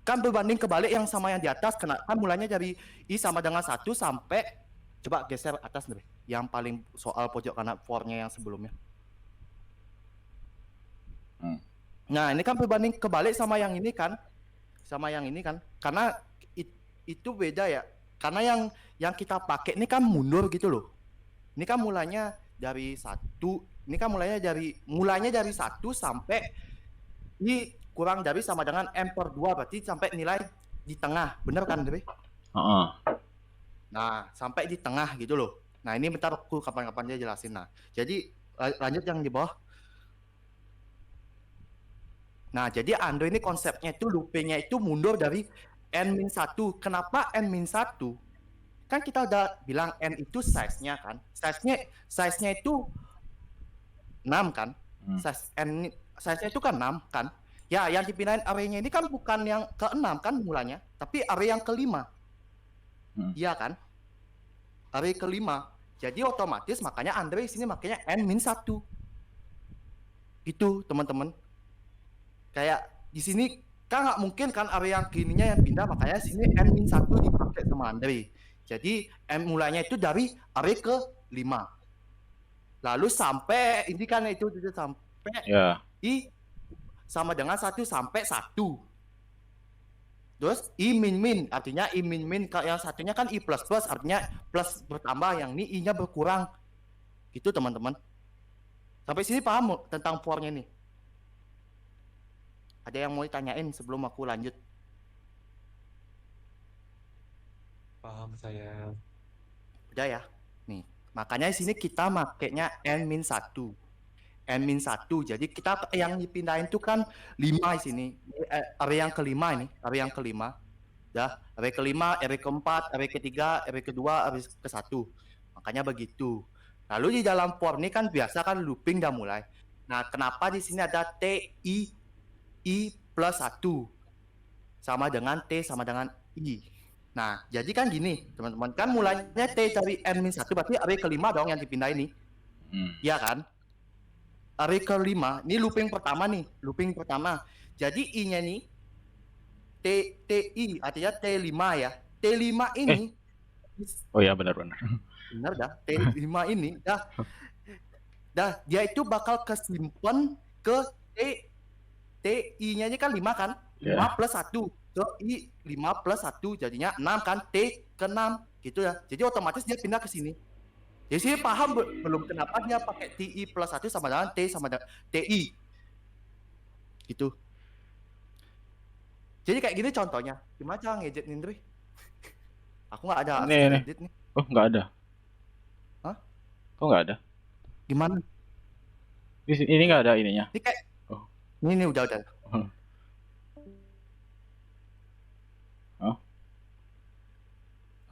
Speaker 8: kan berbanding kebalik yang sama yang di atas, kan mulanya dari I sama dengan 1 sampai, coba geser atas nih, yang paling soal pojok kanan for-nya yang sebelumnya. Nah, ini kan berbanding kebalik sama yang ini kan, karena itu beda ya, karena yang kita pakai ini kan mundur gitu loh. Ini kan mulanya dari 1, ini kan mulanya dari 1 sampai I kurang dari sama dengan M/2, berarti sampai nilai di tengah, bener kan, Dre? Nah, sampai di tengah gitu loh. Nah, ini bentar aku kapan-kapan dia jelasin. Nah, jadi lanjut yang di bawah. Nah, jadi Ando ini konsepnya itu loopingnya itu mundur dari N-1. Kenapa N-1? Kan kita udah bilang N itu size-nya kan. Size-nya itu 6 kan. Size-nya itu kan 6 kan. Ya, yang dipindahin array-nya ini kan bukan yang ke-6 kan mulanya, tapi array yang ke-5. Iya kan? Array ke-5. Jadi otomatis makanya Andre sini makanya N-1. Gitu, teman-teman. Kayak di sini kan nggak mungkin kan array yang kininya yang pindah, makanya sini N-1 dipakai sama Andre. Jadi mulanya itu dari array ke-5. Lalu sampai ini kan itu sampai I sama dengan 1 sampai 1. Terus I min artinya I min yang satunya kan I plus artinya plus bertambah, yang ini I-nya berkurang. Gitu teman-teman. Sampai sini paham tentang for-nya nih? Ada yang mau ditanyain sebelum aku lanjut?
Speaker 5: Paham saya.
Speaker 8: Udah ya? Nih, makanya di sini kita makainya N-1. N-1. Jadi kita yang dipindahin itu kan 5 di sini. Array yang kelima ini, array yang kelima. Dah, array kelima, array keempat, array ketiga, array kedua, array ke-1. Makanya begitu. Lalu di dalam for ini kan biasa kan looping dah mulai. Nah, kenapa di sini ada I plus 1 sama dengan T sama dengan I. Nah, jadi kan gini, teman-teman. Kan mulanya T dari N-1 berarti array kelima dong yang dipindah ini. Iya kan? Array kelima, ini looping pertama nih, looping pertama. Jadi I-nya nih TI artinya T5 ya. T5 ini
Speaker 1: Oh ya, benar.
Speaker 8: Benar dah. T5 ini dah dia itu bakal kesimpan ke TI-nya kan 5 kan? 5 plus 1. So I 5 plus 1 jadinya 6 kan? T ke 6 gitu ya. Jadi otomatis dia pindah ke sini. Jadi saya paham belum kenapa dia pakai TI plus 1 sama dengan T sama dengan TI. Gitu. Jadi kayak gini contohnya. Gimana cara ngedit nih, Dre? Aku nggak ada edit nih.
Speaker 1: Oh, nggak ada.
Speaker 8: Hah?
Speaker 1: Kok nggak ada?
Speaker 8: Gimana?
Speaker 1: Ini nggak ada ininya.
Speaker 8: Ini kayak ini udah.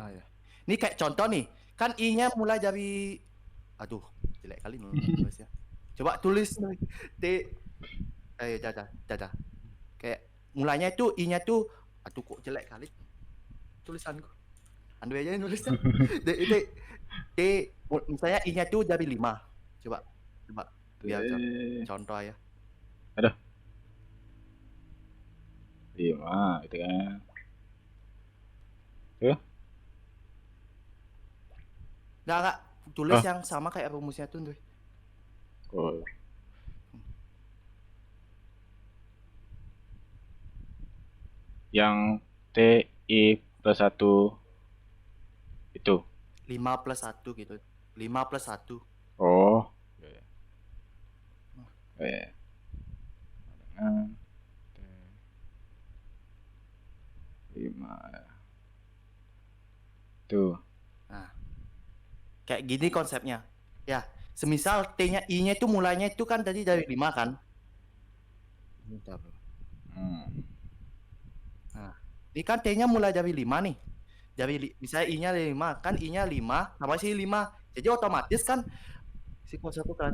Speaker 8: Ah ya. Ini kayak contoh nih. Kan I-nya mulai dari aduh, jelek kali nulisnya. Coba tulis dadah. Kayak mulanya itu I-nya tuh aduh kok jelek kali tulisanku. Andai aja nulisnya. Misalnya I-nya tuh dari 5. Coba biar contoh ya.
Speaker 1: Ada 5 gitu kan.
Speaker 8: Enggak, tulis yang sama kayak rumusnya tuh, Dre.
Speaker 1: Oh. Yang TI plus 1 itu
Speaker 8: 5 plus 1 gitu. 5 plus 1.
Speaker 1: Oh. Dengan 5 tuh.
Speaker 8: Nah, kayak gini konsepnya. Ya, semisal T-nya I-nya itu mulainya itu kan tadi dari 5 kan? Nah, ini kan T-nya mulai dari 5 nih. Misalnya I-nya dari 5, kan I-nya 5 sama sini 5. Jadi otomatis kan si konsep itu kan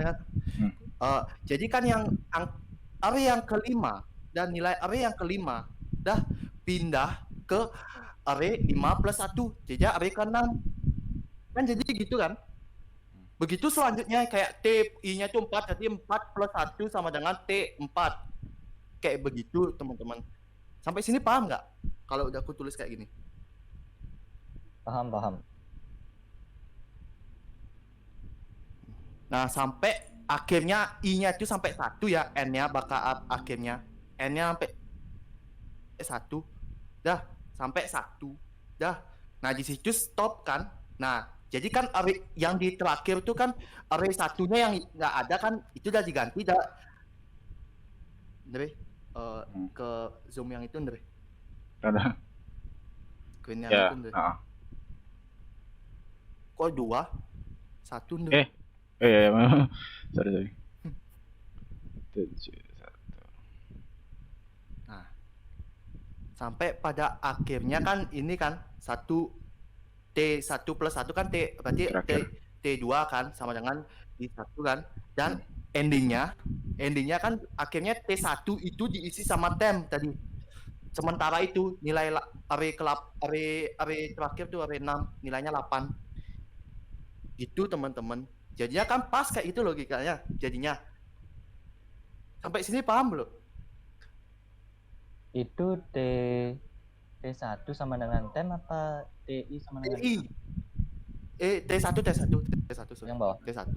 Speaker 8: jadi kan yang array yang kelima dan nilai array yang kelima dah pindah ke array 5 plus 1. Jadi array ke-6. Kan jadi gitu kan? Begitu selanjutnya kayak T I-nya itu 4, jadi 4 plus 1 sama dengan T4. Kayak begitu, teman-teman. Sampai sini paham nggak? Kalau udah aku tulis kayak gini.
Speaker 6: Paham, paham.
Speaker 8: Nah, sampai akhirnya I-nya itu sampai 1 ya, N-nya bakal akhirnya. N-nya sampai 1. Dah, sampai 1. Dah. Nah, di situ stop kan. Nah, jadi kan array yang di terakhir itu kan array satunya yang nggak ada kan, itu udah diganti dah. Ndre, ke zoom yang itu, Ndre.
Speaker 1: Ada.
Speaker 8: Screen yang
Speaker 1: Ya.
Speaker 8: itu, Ndre. Kok 2? 1, Ndre.
Speaker 1: Ya. Sorry. 7, 1.
Speaker 8: Nah, sampai pada akhirnya kan ini kan 1 T1 plus 1 kan T, berarti
Speaker 1: Terakhir.
Speaker 8: T2 kan sama dengan I1 kan, dan endingnya kan akhirnya T1 itu diisi sama tem tadi. Sementara itu nilai array terakhir tuh array 6 nilainya 8. Itu teman-teman. Jadinya kan pas kayak itu logikanya. Jadinya sampai sini paham belum?
Speaker 6: Itu T1 sama dengan tem apa TI sama dengan
Speaker 8: TI. T1 sorry.
Speaker 6: yang bawah?
Speaker 8: T1.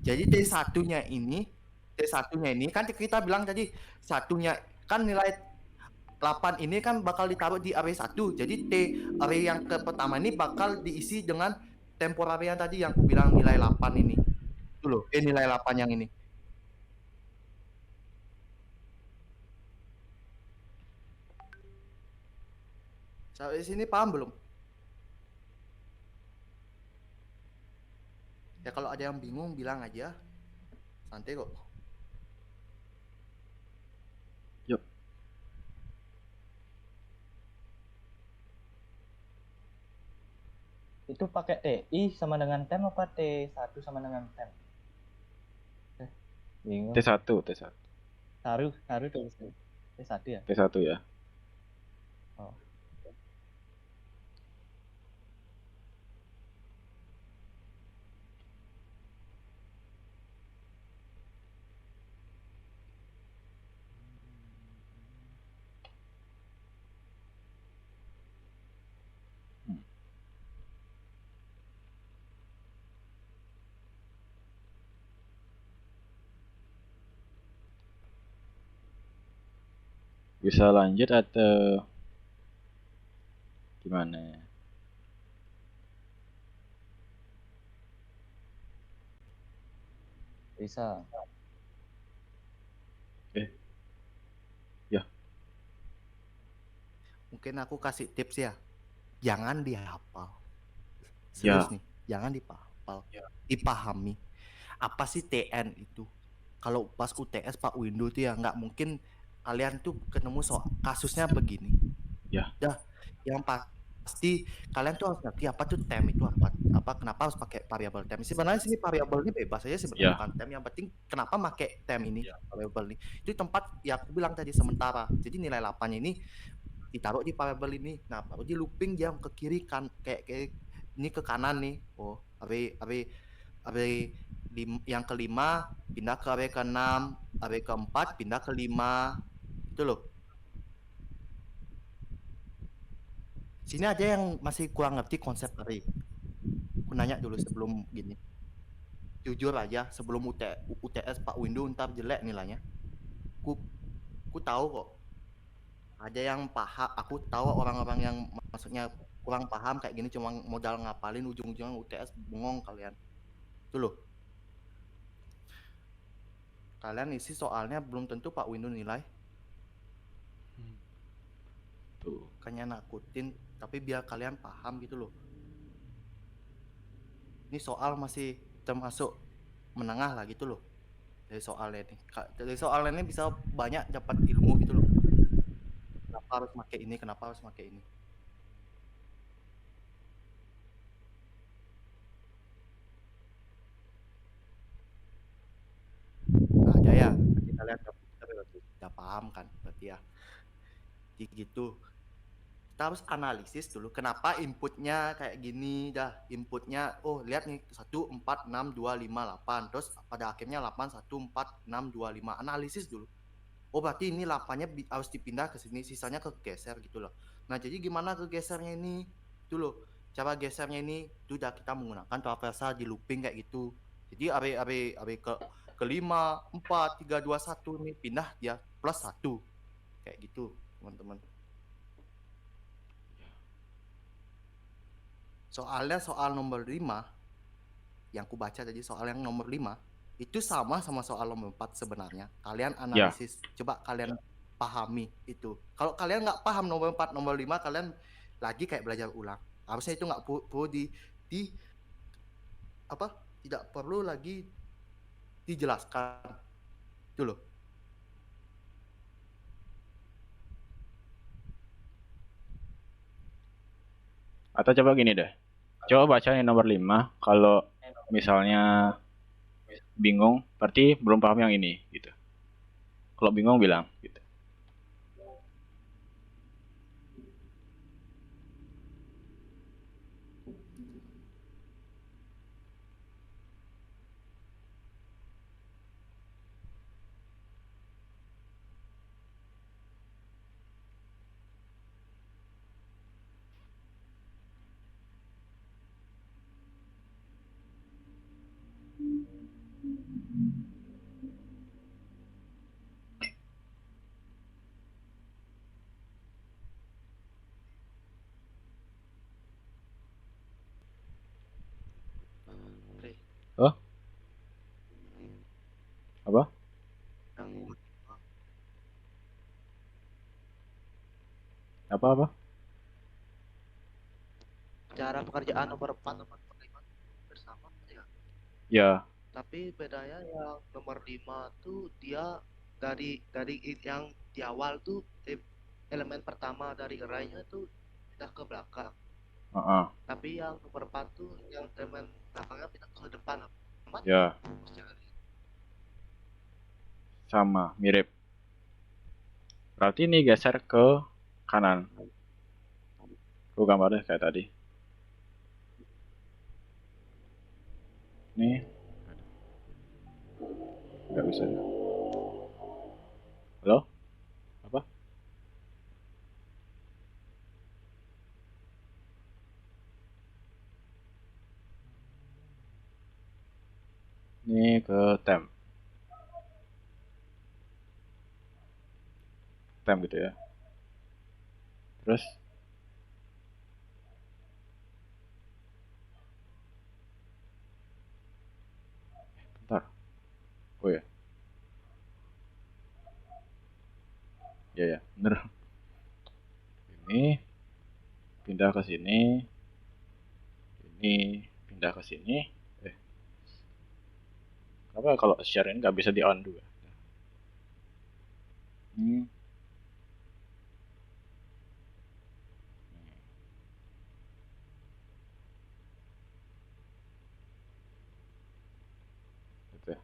Speaker 8: Jadi T1-nya ini kan kita bilang tadi satunya kan nilai 8 ini kan bakal ditaruh di array 1. Jadi array yang ke pertama ini bakal diisi dengan temporary yang tadi yang aku bilang nilai 8 ini. Itu loh, nilai 8 yang ini. Sampai sini paham belum? Ya kalau ada yang bingung bilang aja. Santai kok.
Speaker 1: Yuk.
Speaker 6: Itu pakai TI sama dengan tem apa T1 sama dengan tem? Bingung.
Speaker 1: T1.
Speaker 6: Taruh tulis T1 ya?
Speaker 1: T1 ya.
Speaker 6: Oh.
Speaker 1: Bisa lanjut atau gimana?
Speaker 6: Bisa.
Speaker 1: Ya.
Speaker 8: Mungkin aku kasih tips ya. Jangan dihafal.
Speaker 1: Ya.
Speaker 8: Serius nih, jangan dihafal. Dipahami. Apa sih TN itu? Kalau pas UTS Pak Windu tuh ya nggak mungkin kalian tuh ketemu kasusnya begini.
Speaker 1: Ya.
Speaker 8: Dah, yang pasti kalian tuh harus ngerti apa tuh tem itu apa kenapa harus pakai variabel tem. Sebenarnya sini variabel ini bebas aja sebenarnya bukan tem. Yang penting kenapa pakai tem ini variabel ini. Itu tempat ya aku bilang tadi sementara. Jadi nilai 8-nya ini ditaruh di variabel ini. Nah, baru di looping dia ke kiri kan kayak ini ke kanan nih. Oh, array yang kelima pindah ke array ke-6, array keempat pindah ke 5. Itu loh. Sini ada yang masih kurang ngerti konsep array. Aku nanya dulu sebelum gini. Jujur aja, sebelum UTS Pak Windu ntar jelek nilainya. Aku tahu kok. Ada yang paham, aku tahu orang-orang yang maksudnya kurang paham kayak gini cuma modal ngapalin ujung-ujungnya UTS bengong kalian. Itu loh. Kalian isi soalnya belum tentu Pak Windu nilai. Tuh, kayaknya nakutin, tapi biar kalian paham gitu loh. Ini soal masih termasuk menengah lah gitu loh. Dari soalnya ini bisa banyak dapat ilmu gitu loh. Kenapa harus pakai ini? Nah, ada ya, berarti kalian udah paham kan berarti ya. Jadi gitu. kita harus analisis dulu kenapa inputnya kayak gini dah. Inputnya, oh lihat nih 1, 4, 6, 2, 5, 8. Terus pada akhirnya 8, 1, 4, 6, 2, 5. Analisis dulu. Oh berarti ini 8-nya harus dipindah ke sini, sisanya kegeser gitu loh. Nah jadi gimana kegesernya ini? Itu loh, cara gesernya ini itu udah kita menggunakan traversal di looping kayak gitu. Jadi AB ke 5, 4, 3, 2, 1 nih pindah dia plus 1. Kayak gitu, teman-teman. Soalnya soal nomor 5 yang ku baca tadi, soal yang nomor 5 itu sama soal nomor 4 sebenarnya. Kalian analisis, coba kalian pahami itu. Kalau kalian nggak paham nomor 4, nomor 5, kalian lagi kayak belajar ulang. Harusnya itu nggak perlu tidak perlu lagi dijelaskan. Itu loh.
Speaker 1: Atau coba gini deh. Coba baca yang nomor 5. Kalau misalnya bingung, berarti belum paham yang ini gitu. Kalau bingung bilang gitu. Oh? Apa? Apa?
Speaker 10: Cara pekerjaan nomor 4 nomor 5 bersama ya.
Speaker 1: Ya.
Speaker 10: Tapi bedanya yang nomor 5 tuh dia dari yang di awal tuh elemen pertama dari array-nya tuh pindah ke belakang. Tapi yang nomor 4 tuh yang elemen belakangnya pindah ke depan.
Speaker 1: Ya. Sama, mirip. Berarti ini geser ke kanan. Aku gambarnya kayak tadi. Nih. Nggak bisa. Halo? Apa? Ini ke temp. Temp gitu ya. Terus bentar. Oh ya. Ya, bener. Ini pindah ke sini. Ini pindah ke sini. Kenapa kalau share ini nggak bisa di undo ya? Gitu.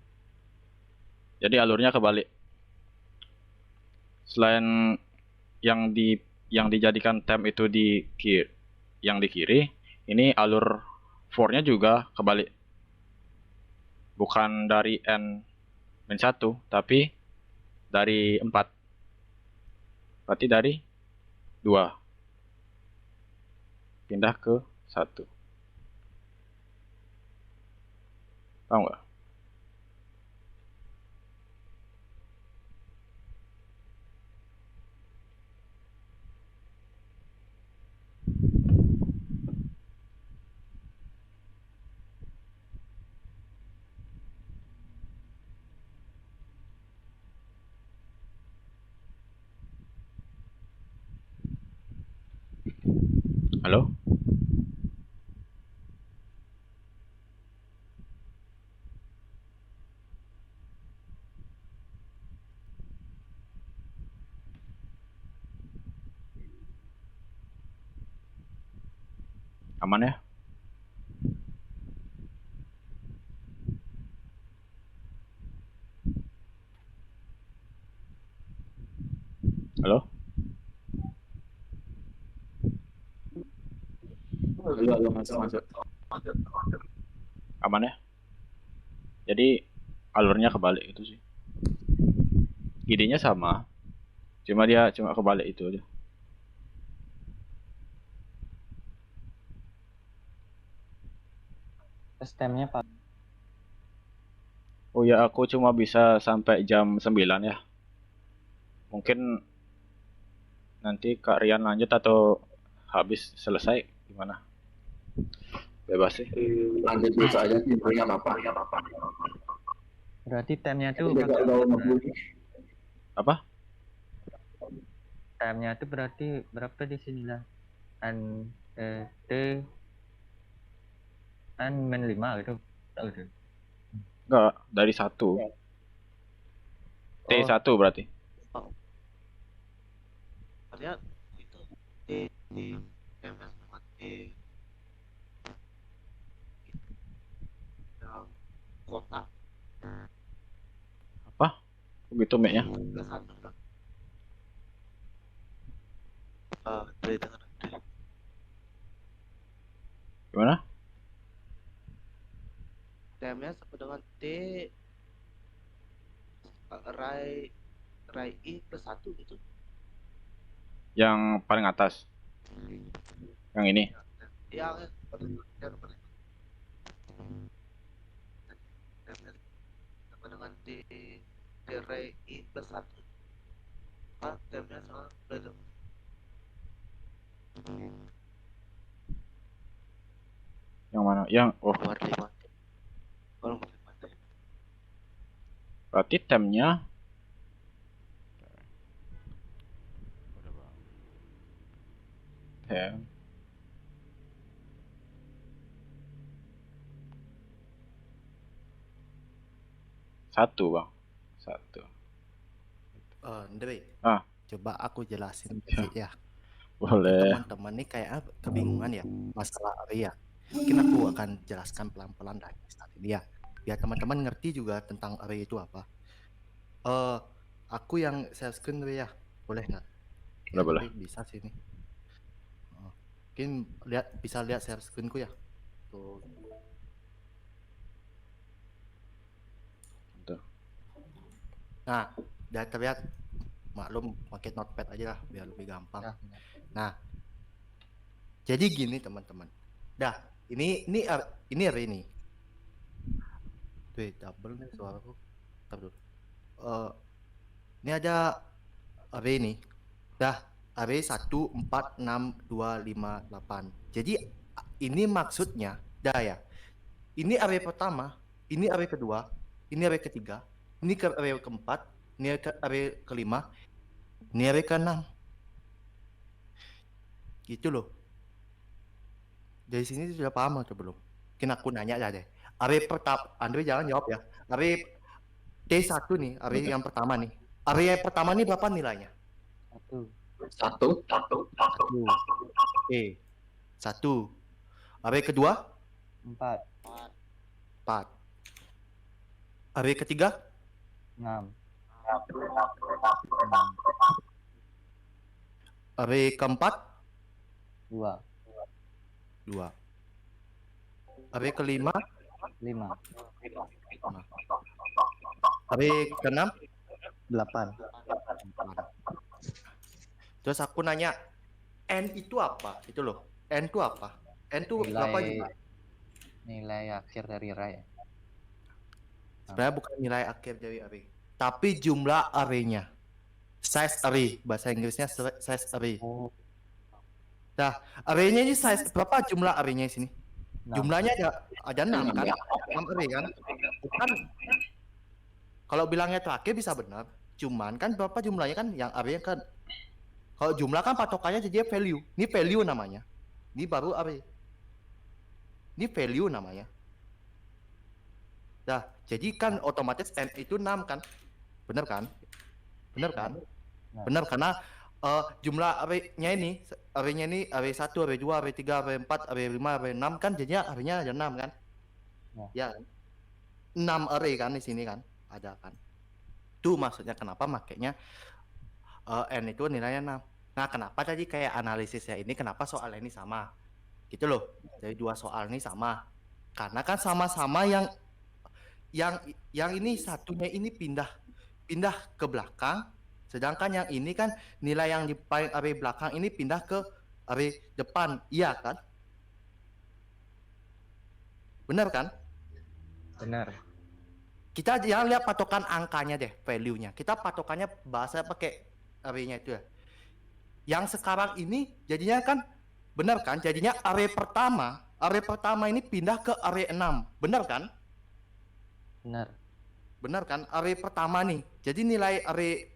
Speaker 1: Jadi alurnya kebalik. Selain yang dijadikan temp itu di kiri, ini alur for-nya juga kebalik. Bukan dari n-1, tapi dari 4. Berarti dari 2. Pindah ke 1. Paham nggak? Halo? Aman ya? Halo?
Speaker 2: Lu masuk.
Speaker 1: Aman ya? Jadi alurnya kebalik itu sih. Idenya sama, cuma kebalik itu aja.
Speaker 6: Stemnya Pak.
Speaker 1: Oh ya, aku cuma bisa sampai jam 9 ya. Mungkin nanti Kak Rian lanjut atau habis selesai gimana? Bebas sih.
Speaker 2: Lanjut besok aja sih, nggak apa-apa.
Speaker 6: Berarti temnya tuh
Speaker 1: Apa?
Speaker 6: temnya tuh berarti berapa di sini lah? T min 5 gitu. Tahu tuh.
Speaker 1: Enggak, dari 1. T1 berarti.
Speaker 10: Kalian itu di MS sama T yang kotak
Speaker 1: Apa? Begitu Mek ya?
Speaker 10: plus satu lah. Dari dengan
Speaker 1: Gimana?
Speaker 10: TM-nya sama dengan T Rai I plus 1 gitu.
Speaker 1: Yang paling atas. Yang ini.
Speaker 10: Yang sama dengan T Rai I plus 1. TM-nya sama dengan
Speaker 1: Yang mana? Yang
Speaker 10: nomor 5. Kalau
Speaker 1: berarti temnya tem 1 Bang. 1.
Speaker 8: Ndre, coba aku jelasin sedikit ya.
Speaker 1: Boleh.
Speaker 8: Teman-teman nih kayak kebingungan ya masalah array ya. Mungkin aku akan jelaskan pelan-pelan dari saat ini ya. Biar teman-teman ngerti juga tentang array itu apa. Aku yang share screen dulu ya. Boleh nggak?
Speaker 1: Boleh.
Speaker 8: Bisa sini. Mungkin bisa lihat share screenku ya. Tuh. Nah, udah terlihat. Maklum pakai notepad aja lah biar lebih gampang. Nah, jadi gini teman-teman. Dah, ini array ini. Tuh, double nih suaraku. Bentar dulu. Ini ada array ini. Dah, array 1 4 6 2 5 8. Jadi ini maksudnya dah ya. Ini array pertama, ini array kedua, ini array ketiga, ini array keempat, ini array kelima, ini array ke-6. Gitu loh. Dari sini sudah paham atau belum? Mungkin aku nanya aja deh. Array pertama, Andre jangan jawab ya. Array T1 nih, array yang pertama nih. Array yang pertama nih berapa nilainya?
Speaker 2: 1.
Speaker 8: Oke. 1. Array kedua?
Speaker 6: 4.
Speaker 8: Array ketiga?
Speaker 6: 6.
Speaker 8: Array keempat?
Speaker 6: 2.
Speaker 8: Array kelima?
Speaker 6: 5.
Speaker 8: Array keenam?
Speaker 6: 8.
Speaker 8: Terus aku nanya, N itu apa? Itu loh. N itu apa? N itu berapa jumlah?
Speaker 6: Nilai akhir dari array.
Speaker 8: Sebenarnya bukan nilai akhir dari array, tapi jumlah array-nya. Size array, bahasa Inggrisnya size array. Nah, array-nya ini size berapa jumlah array-nya di sini?
Speaker 6: 6.
Speaker 8: Jumlahnya ada 6 kan? 6 array kan? Bukan. Kalau bilangnya terakhir bisa benar, cuman kan berapa jumlahnya kan yang array kan. Kalau jumlah kan patokannya jadi value. Ini value namanya. Ini baru array. Ini value namanya. Nah, jadi kan otomatis N itu 6 kan? Bener kan? Bener karena jumlah array-nya ini array 1, array 2, array 3, array 4, array 5, array 6 kan jadinya array-nya ada 6 kan? Ya. 6 array kan di sini kan? Ada kan? Itu maksudnya kenapa makanya N itu nilainya 6. Nah, kenapa tadi kayak analisisnya ini kenapa soal ini sama? Gitu loh. Dari dua soal ini sama. Karena kan sama-sama yang ini satunya ini pindah ke belakang, sedangkan yang ini kan nilai yang di paling array belakang ini pindah ke array depan. Iya kan? Benar kan?
Speaker 6: Benar.
Speaker 8: Kita jangan lihat patokan angkanya deh, value-nya. Kita patokannya bahasa pakai array-nya itu ya. Yang sekarang ini jadinya kan benar kan? Jadinya array pertama ini pindah ke array 6. Benar kan?
Speaker 6: Benar.
Speaker 8: Benar kan? Array pertama nih. Jadi nilai array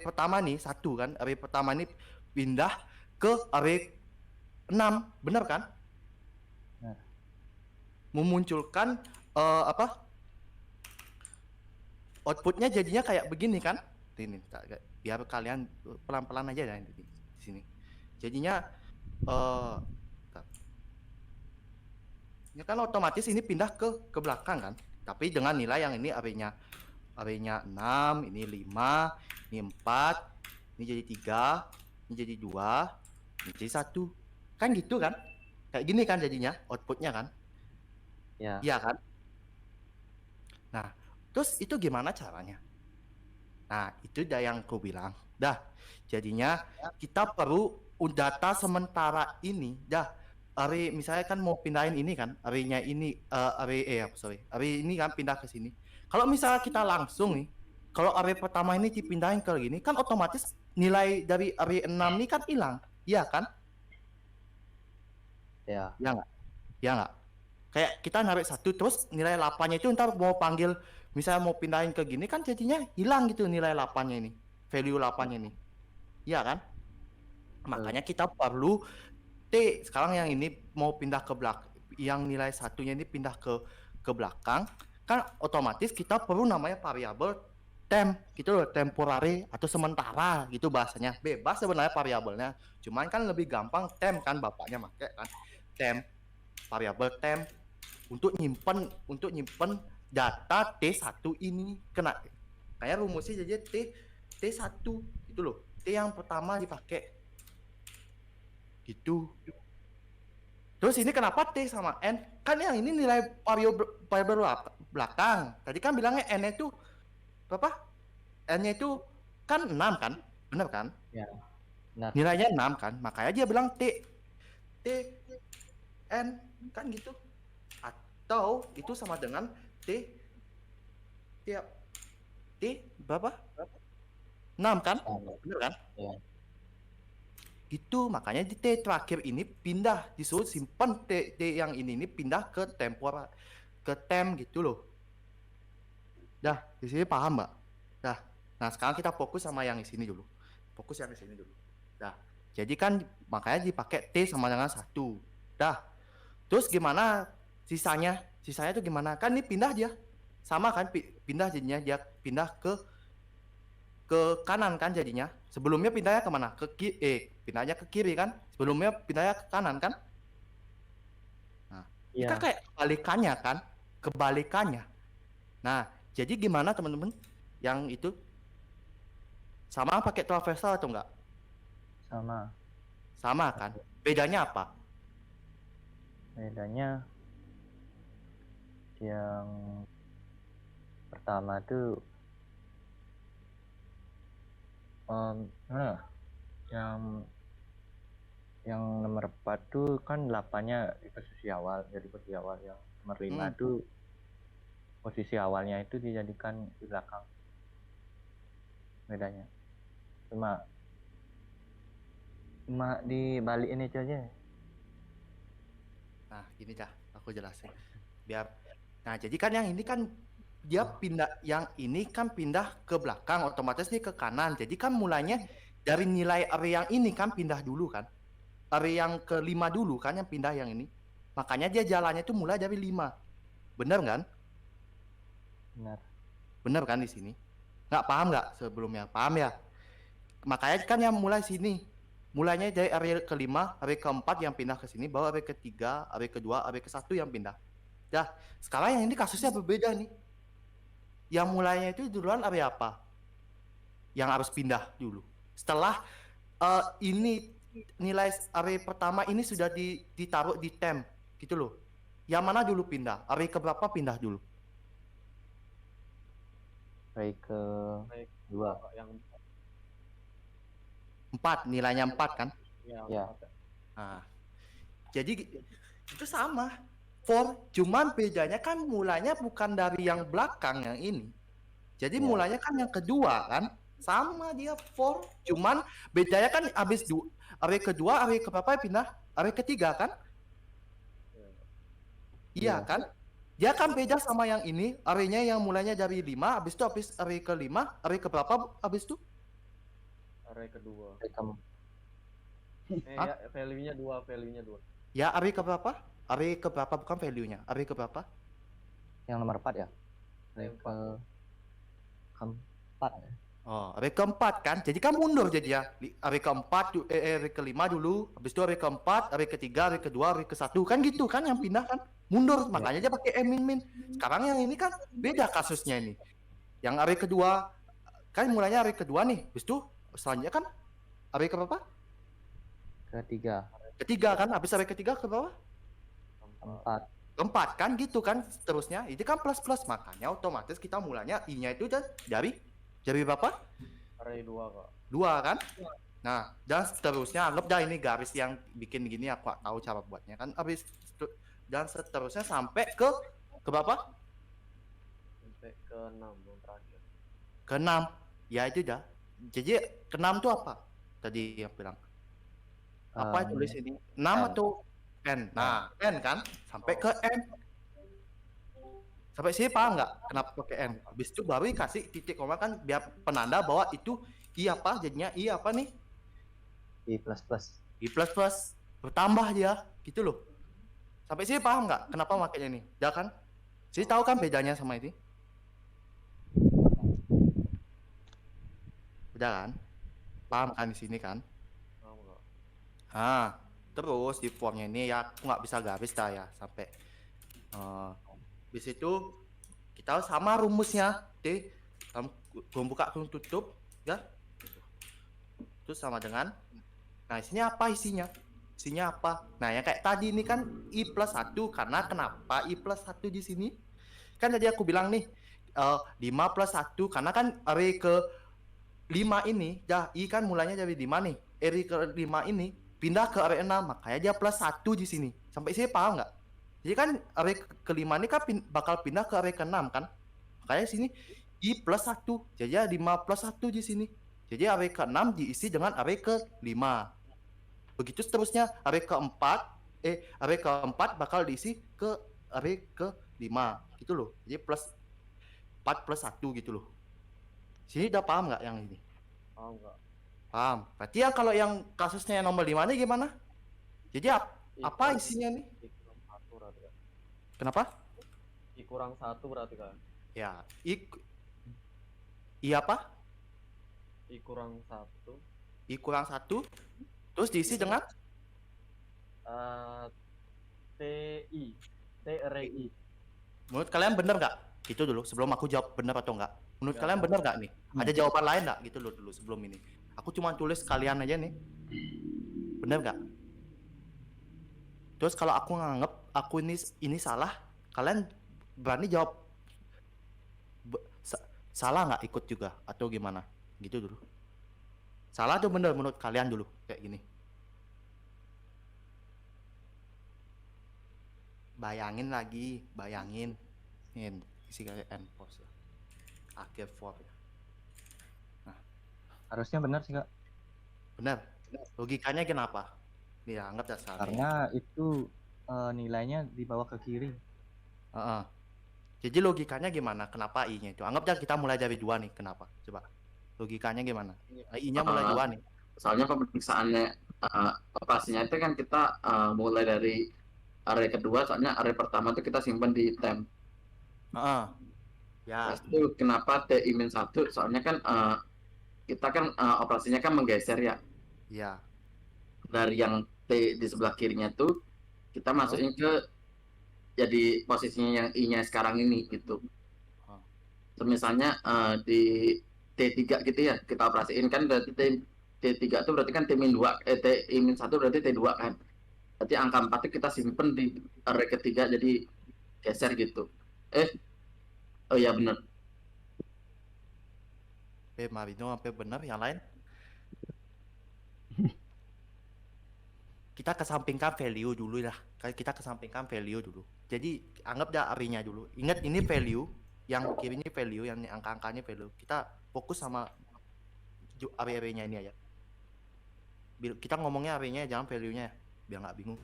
Speaker 8: pertama nih 1 kan? Array pertama ini pindah ke array 6. Benar kan?
Speaker 6: Benar.
Speaker 8: Memunculkan outputnya jadinya kayak begini kan? Ini biar kalian pelan-pelan aja di sini. Jadinya bentar. Ya kan otomatis ini pindah ke belakang kan? Tapi dengan nilai yang ini array-nya 6, ini 5, ini 4, ini jadi 3, ini jadi 2, ini jadi 1. Kan gitu kan? Kayak gini kan jadinya outputnya kan?
Speaker 6: Ya.
Speaker 8: Iya kan? Nah, terus itu gimana caranya? Nah, itu dah yang ku bilang. Dah, jadinya kita perlu data sementara ini. Dah, array misalnya kan mau pindahin ini kan, array-nya ini, array ini kan pindah ke sini. Kalau misalnya kita langsung nih, kalau array pertama ini dipindahin ke gini, kan otomatis nilai dari array 6 ini kan hilang. Iya kan?
Speaker 6: Ya.
Speaker 8: Ya nggak? Ya nggak? Kayak kita narik 1 terus nilai 8-nya itu ntar mau panggil misalnya mau pindahin ke gini kan jadinya hilang gitu nilai 8-nya ini, value 8-nya ini. Iya kan? Makanya kita perlu T sekarang yang ini mau pindah ke belakang, yang nilai satunya ini pindah ke belakang, kan otomatis kita perlu namanya variabel temp gitu loh, temporary atau sementara gitu bahasanya. Bebas sebenarnya variabelnya, cuman kan lebih gampang temp kan bapaknya pakai kan. Temp, variabel temp untuk nyimpen data T1 ini kena kayak rumusnya jadi T1 gitu loh. T yang pertama dipakai gitu. Terus ini kenapa T sama N? Kan yang ini nilai variabel belakang. Tadi kan bilangnya N-nya itu berapa? N-nya itu kan 6 kan? Bener kan?
Speaker 6: Ya. Benar.
Speaker 8: Nilainya 6 kan? Makanya dia bilang T N kan gitu. Atau itu sama dengan T berapa? 6 kan? Bener kan?
Speaker 6: Ya.
Speaker 8: Gitu, makanya di T terakhir ini pindah, disuruh simpan T yang ini pindah ke temp gitu loh. Dah, di sini paham Mbak? Dah. Nah, sekarang kita fokus sama yang di sini dulu. Fokus yang di sini dulu. Dah. Jadi kan makanya dipakai T sama dengan 1. Dah. Terus gimana sisanya? Sisanya itu gimana? Kan ini pindah dia. Sama kan pindah jadinya dia pindah ke kanan kan jadinya. Sebelumnya pindahnya kemana? Pindahnya ke kiri kan? Sebelumnya pindahnya ke kanan kan? Nah,
Speaker 6: Iya.
Speaker 8: kita kayak kebalikannya kan? Kebalikannya. Nah, jadi gimana teman-teman? Yang itu sama pakai traversal atau enggak?
Speaker 6: Sama.
Speaker 8: Sama kan? Bedanya apa?
Speaker 6: Bedanya yang pertama tuh yang nomor 4 tuh kan 8-nya di posisi awal, jadi posisi awal. Yang nomor 5 tuh posisi awalnya itu dijadikan di belakang. Bedanya cuma dibalikin itu aja.
Speaker 8: Nah, gini dah, aku jelasin. Biar. Nah, jadi kan yang ini kan dia pindah, yang ini kan pindah ke belakang, otomatis nih ke kanan. Jadi kan mulainya dari nilai array yang ini kan pindah dulu kan. Array yang ke-5 dulu kan yang pindah yang ini. Makanya dia jalannya itu mulai dari 5. Bener kan?
Speaker 6: Benar.
Speaker 8: Bener kan di sini? Nggak paham nggak sebelumnya? Paham ya? Makanya kan yang mulai sini. Mulainya dari array ke-5, array ke-4 yang pindah ke sini, baru array ke-3, array ke-2, array ke-1 yang pindah. Dah, sekarang yang ini kasusnya berbeda nih. Yang mulainya itu duluan array apa? Yang harus pindah dulu. Setelah ini nilai array pertama ini sudah ditaruh di temp gitu loh. Yang mana dulu pindah? Array keberapa pindah dulu?
Speaker 6: Array ke
Speaker 7: Naik
Speaker 6: 2.
Speaker 7: yang
Speaker 8: 4, nilainya 4 kan?
Speaker 6: Ya.
Speaker 8: Nah, jadi itu sama. For, cuman bedanya kan mulanya bukan dari yang belakang yang ini. Jadi
Speaker 6: Ya.
Speaker 8: mulanya kan yang kedua kan? Sama dia for, cuman bedanya kan habis array kedua, array keberapa pindah? Array ketiga kan? Iya
Speaker 6: Iya.
Speaker 8: kan? Dia kan beda sama yang ini, array-nya yang mulanya dari 5, habis itu habis array ke-5, array keberapa habis itu?
Speaker 7: array kedua.
Speaker 6: Array ke
Speaker 8: Hah?
Speaker 7: Ya, value-nya 2.
Speaker 8: Ya, array keberapa? Array keberapa bukan value-nya. Array keberapa?
Speaker 6: yang nomor 4 ya. Array
Speaker 7: Yang
Speaker 6: ke keempat ya.
Speaker 8: Oh, array keempat kan? Jadi kan mundur jadi ya. Array keempat, array kelima dulu, habis itu array keempat, array ketiga, array kedua, array ke-1 kan gitu kan yang pindah kan? Mundur, makanya dia pakai min. Sekarang yang ini kan beda kasusnya ini. Yang array kedua kan mulanya array kedua nih, habis itu selanjutnya kan array ke berapa?
Speaker 6: Ketiga.
Speaker 8: Ketiga kan, habis array ketiga ke bawah?
Speaker 6: Keempat.
Speaker 8: Keempat kan gitu kan seterusnya. Itu kan plus makanya otomatis kita mulanya i-nya itu dari berapa?
Speaker 7: Array 2 kok.
Speaker 8: 2 kan? Nah, dan seterusnya anggap dah ini garis yang bikin gini aku tahu cara buatnya kan. Habis dan seterusnya sampai ke berapa?
Speaker 7: Sampai ke 6 yang terakhir.
Speaker 8: Ke 6. Ya itu dah. Jadi ke 6 tuh apa? Tadi yang bilang. Apa tulis ini? 6
Speaker 6: N.
Speaker 8: atau N? Nah, N kan? Sampai ke N. Sampai sini paham nggak kenapa pakai N? Habis itu baru dikasih titik koma kan biar penanda bahwa itu I apa jadinya I apa nih?
Speaker 6: I plus plus.
Speaker 8: I plus plus bertambah dia gitu loh. Sampai sini paham nggak kenapa makanya nih? Ya kan? Sini tahu kan bedanya sama ini? Udah kan? Paham kan di sini kan?
Speaker 7: Tahu nggak?
Speaker 8: Ah, terus di formnya ini ya aku nggak bisa garis dah ya sampai habis itu kita sama rumusnya T kurung buka kurung tutup ya terus sama dengan nah isinya apa isinya apa nah yang kayak tadi ini kan I plus 1 karena kenapa I plus 1 di sini kan tadi aku bilang nih 5 plus 1 karena kan array ke 5 ini dah I kan mulanya dari 5 nih array ke 5 ini pindah ke array 6 makanya dia plus 1 di sini sampai sini paham nggak? Jadi kan array kelima ini kan bakal pindah ke array ke-6 kan? Makanya sini I plus 1. Jadi 5 plus 1 di sini. Jadi array ke-6 diisi dengan array ke-5. Begitu seterusnya array array ke-4 bakal diisi ke array ke-5 gitu loh. Jadi plus 4 plus 1 gitu loh. Sini udah paham nggak yang ini?
Speaker 7: Paham nggak?
Speaker 8: Paham. Berarti ya kalau yang kasusnya yang nomor 5 ini gimana? Jadi apa isinya nih?
Speaker 7: I kurang 1 berarti kan?
Speaker 8: Kenapa?
Speaker 7: I kurang 1 berarti kan?
Speaker 8: Ya, I apa?
Speaker 7: I kurang 1.
Speaker 8: I kurang 1. Terus diisi dengan
Speaker 7: TI. T array I.
Speaker 8: menurut kalian bener nggak? Gitu dulu sebelum aku jawab bener atau enggak. Menurut kalian bener nggak nih? Ada jawaban lain nggak? Gitu dulu sebelum ini. Aku cuma tulis kalian aja nih. Bener nggak? Terus kalau aku nganggep aku ini salah, kalian berani jawab salah nggak ikut juga atau gimana? Gitu dulu. Salah atau bener menurut kalian dulu kayak gini? Bayangin. Ini isi kayak end pause. Akhir for ya. Nah,
Speaker 6: Harusnya benar sih, Kak.
Speaker 8: bener. Logikanya kenapa? Nih anggap dasar.
Speaker 6: Karena itu nilainya dibawa ke kiri.
Speaker 8: Jadi logikanya gimana? Kenapa I-nya itu? Anggap aja kita mulai dari 2 nih. Kenapa? Coba. Logikanya gimana? I-nya mulai 2 nih.
Speaker 2: Soalnya pemeriksaannya operasinya itu kan kita mulai dari array kedua, soalnya array pertama itu kita simpan di temp.
Speaker 8: Ya.
Speaker 2: Terus itu kenapa TI-1? Soalnya kan kita kan operasinya kan menggeser ya.
Speaker 8: Iya.
Speaker 2: Dari yang T di sebelah kirinya tuh kita masukin ke jadi posisinya yang I-nya sekarang ini gitu. Terus misalnya di T3 gitu ya, kita operasiin kan berarti T3 itu berarti kan T-2, T-1 berarti T2 kan. Berarti angka 4 itu kita simpen di array ketiga, jadi geser gitu. Oh iya benar.
Speaker 8: Marino sampai benar, yang lain? Kita kesampingkan value dulu lah. Kita kesampingkan value dulu. Jadi anggap dah array-nya dulu. Ingat ini value, yang kiri ini value, yang angka-angkanya value. Kita fokus sama array-array-nya ini aja. Kita ngomongnya array-nya, jangan value-nya, biar nggak bingung,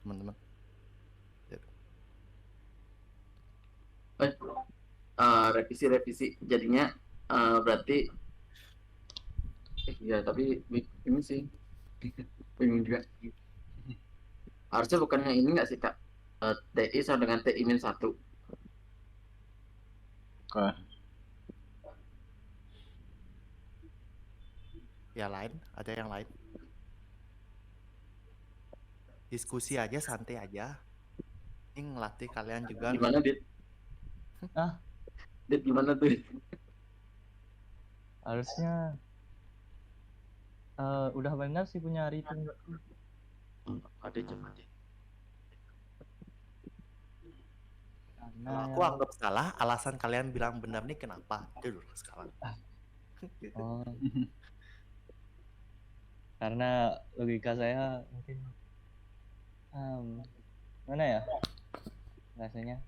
Speaker 8: teman-teman.
Speaker 2: Revisi jadinya berarti ya tapi ini sih bingung juga. Harusnya bukannya ini nggak sih Kak, TI sama dengan TI-1.
Speaker 8: Ya lain, ada yang lain? Diskusi aja, santai aja. Ini ngelatih kalian juga.
Speaker 2: Gimana Dit? Dit gimana tuh?
Speaker 6: Harusnya udah benar sih punya Arifin.
Speaker 2: Ada coba aja.
Speaker 8: Kalau aku anggap salah, alasan kalian bilang benar nih kenapa? Itu dulu sekarang.
Speaker 6: Oh. Karena logika saya mungkin mana ya rasanya.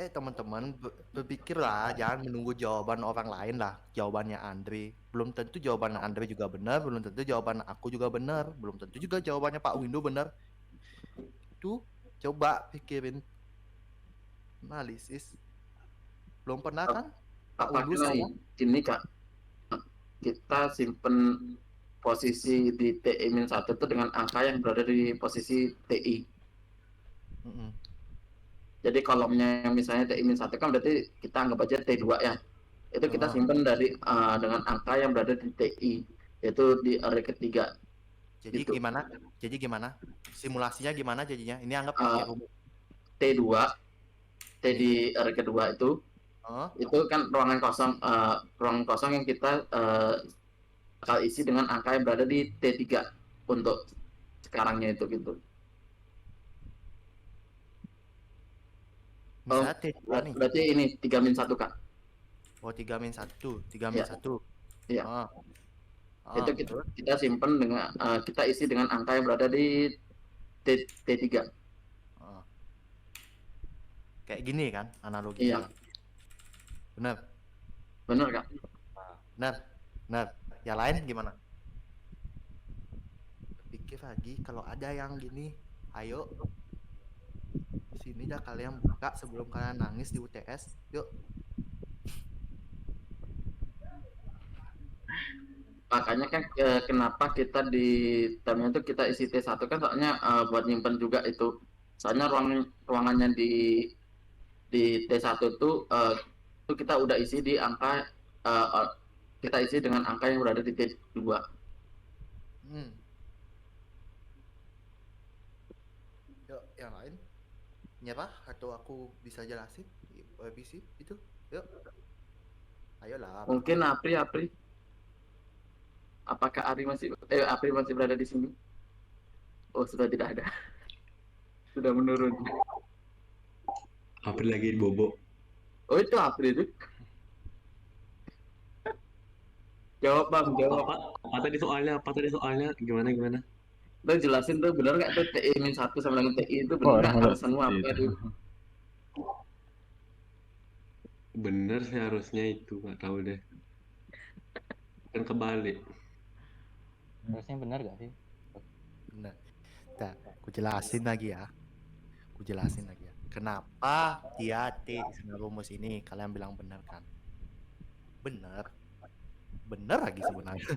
Speaker 8: Teman-teman, berpikirlah, jangan menunggu jawaban orang lain lah. Jawabannya Andre, belum tentu jawaban Andre juga benar, belum tentu jawaban aku juga benar, belum tentu juga jawabannya Pak Windu benar. Itu coba pikirin, analisis. Belum pernah kan? Pak Windu sama.
Speaker 2: Ini Kak, kita simpen posisi di TI-1 itu dengan angka yang berada di posisi TI. Jadi kolomnya misalnya TI-1 kan berarti kita anggap aja T2 ya. Itu kita simpen dari dengan angka yang berada di TI, yaitu di array ketiga.
Speaker 8: Jadi gitu. Gimana? Simulasinya gimana jadinya? Ini anggap
Speaker 2: T2, T di array kedua itu kan ruangan kosong yang kita bakal isi dengan angka yang berada di T3 untuk sekarangnya itu gitu. Berarti ini 3-1 Kak.
Speaker 8: Oh 3-1, 3-1.
Speaker 2: Iya. Itu kita simpen dengan kita isi dengan angka yang berada di T3.
Speaker 8: Kayak gini kan analogi.
Speaker 2: Iya. Benar Kak.
Speaker 8: Benar. Yang lain gimana? Pikir lagi, kalau ada yang gini, ayo sini dah kalian buka sebelum kalian nangis di UTS. Yuk.
Speaker 2: Makanya kan kenapa kita di termnya itu kita isi T1 kan soalnya buat nyimpen juga itu. Soalnya ruangannya di T1 itu kita udah isi di angka kita isi dengan angka yang berada di T2.
Speaker 8: Yuk, yang lain? Nyerah atau aku bisa jelasin revisi itu? Yuk. Ayolah.
Speaker 2: Mungkin Apri. Apakah Apri masih berada di sini? Oh, sudah tidak ada. Sudah menurun.
Speaker 5: Apri lagi bobo.
Speaker 2: Oh, itu Apri itu. Jawab Bang, jawab.
Speaker 5: Apa tadi soalnya? Gimana?
Speaker 2: Lo jelasin tuh benar nggak tuh TI-1 sama dengan TI itu benar nggak alasanmu apa itu?
Speaker 5: Bener sih harusnya itu, nggak tahu deh. Kan kebalik.
Speaker 6: Harusnya benar gak sih?
Speaker 8: Benar. Nah, aku jelasin lagi ya. Kenapa dia T di rumus ini? Kalian bilang benar kan? Benar lagi sebenarnya.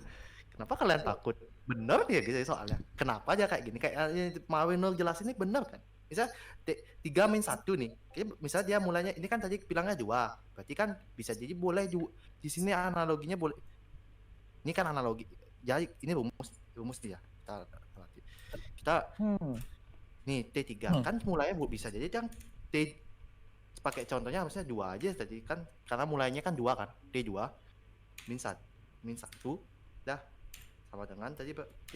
Speaker 8: Kenapa kalian takut? Bener ya gitu soalnya. Kenapa aja kayak gini? Kayak Mawin jelasin ini bener kan? Misal 3-1 nih. Misalnya dia mulainya ini kan tadi bilangnya 2. Berarti kan bisa jadi boleh di sini analoginya boleh. Ini kan analogi. Jadi ini rumus dia. Kita nih T3 kan mulainya bisa jadi yang T pakai contohnya harusnya 2 aja tadi kan, karena mulainya kan 2 kan, D2 min 1 dah sama dengan tadi D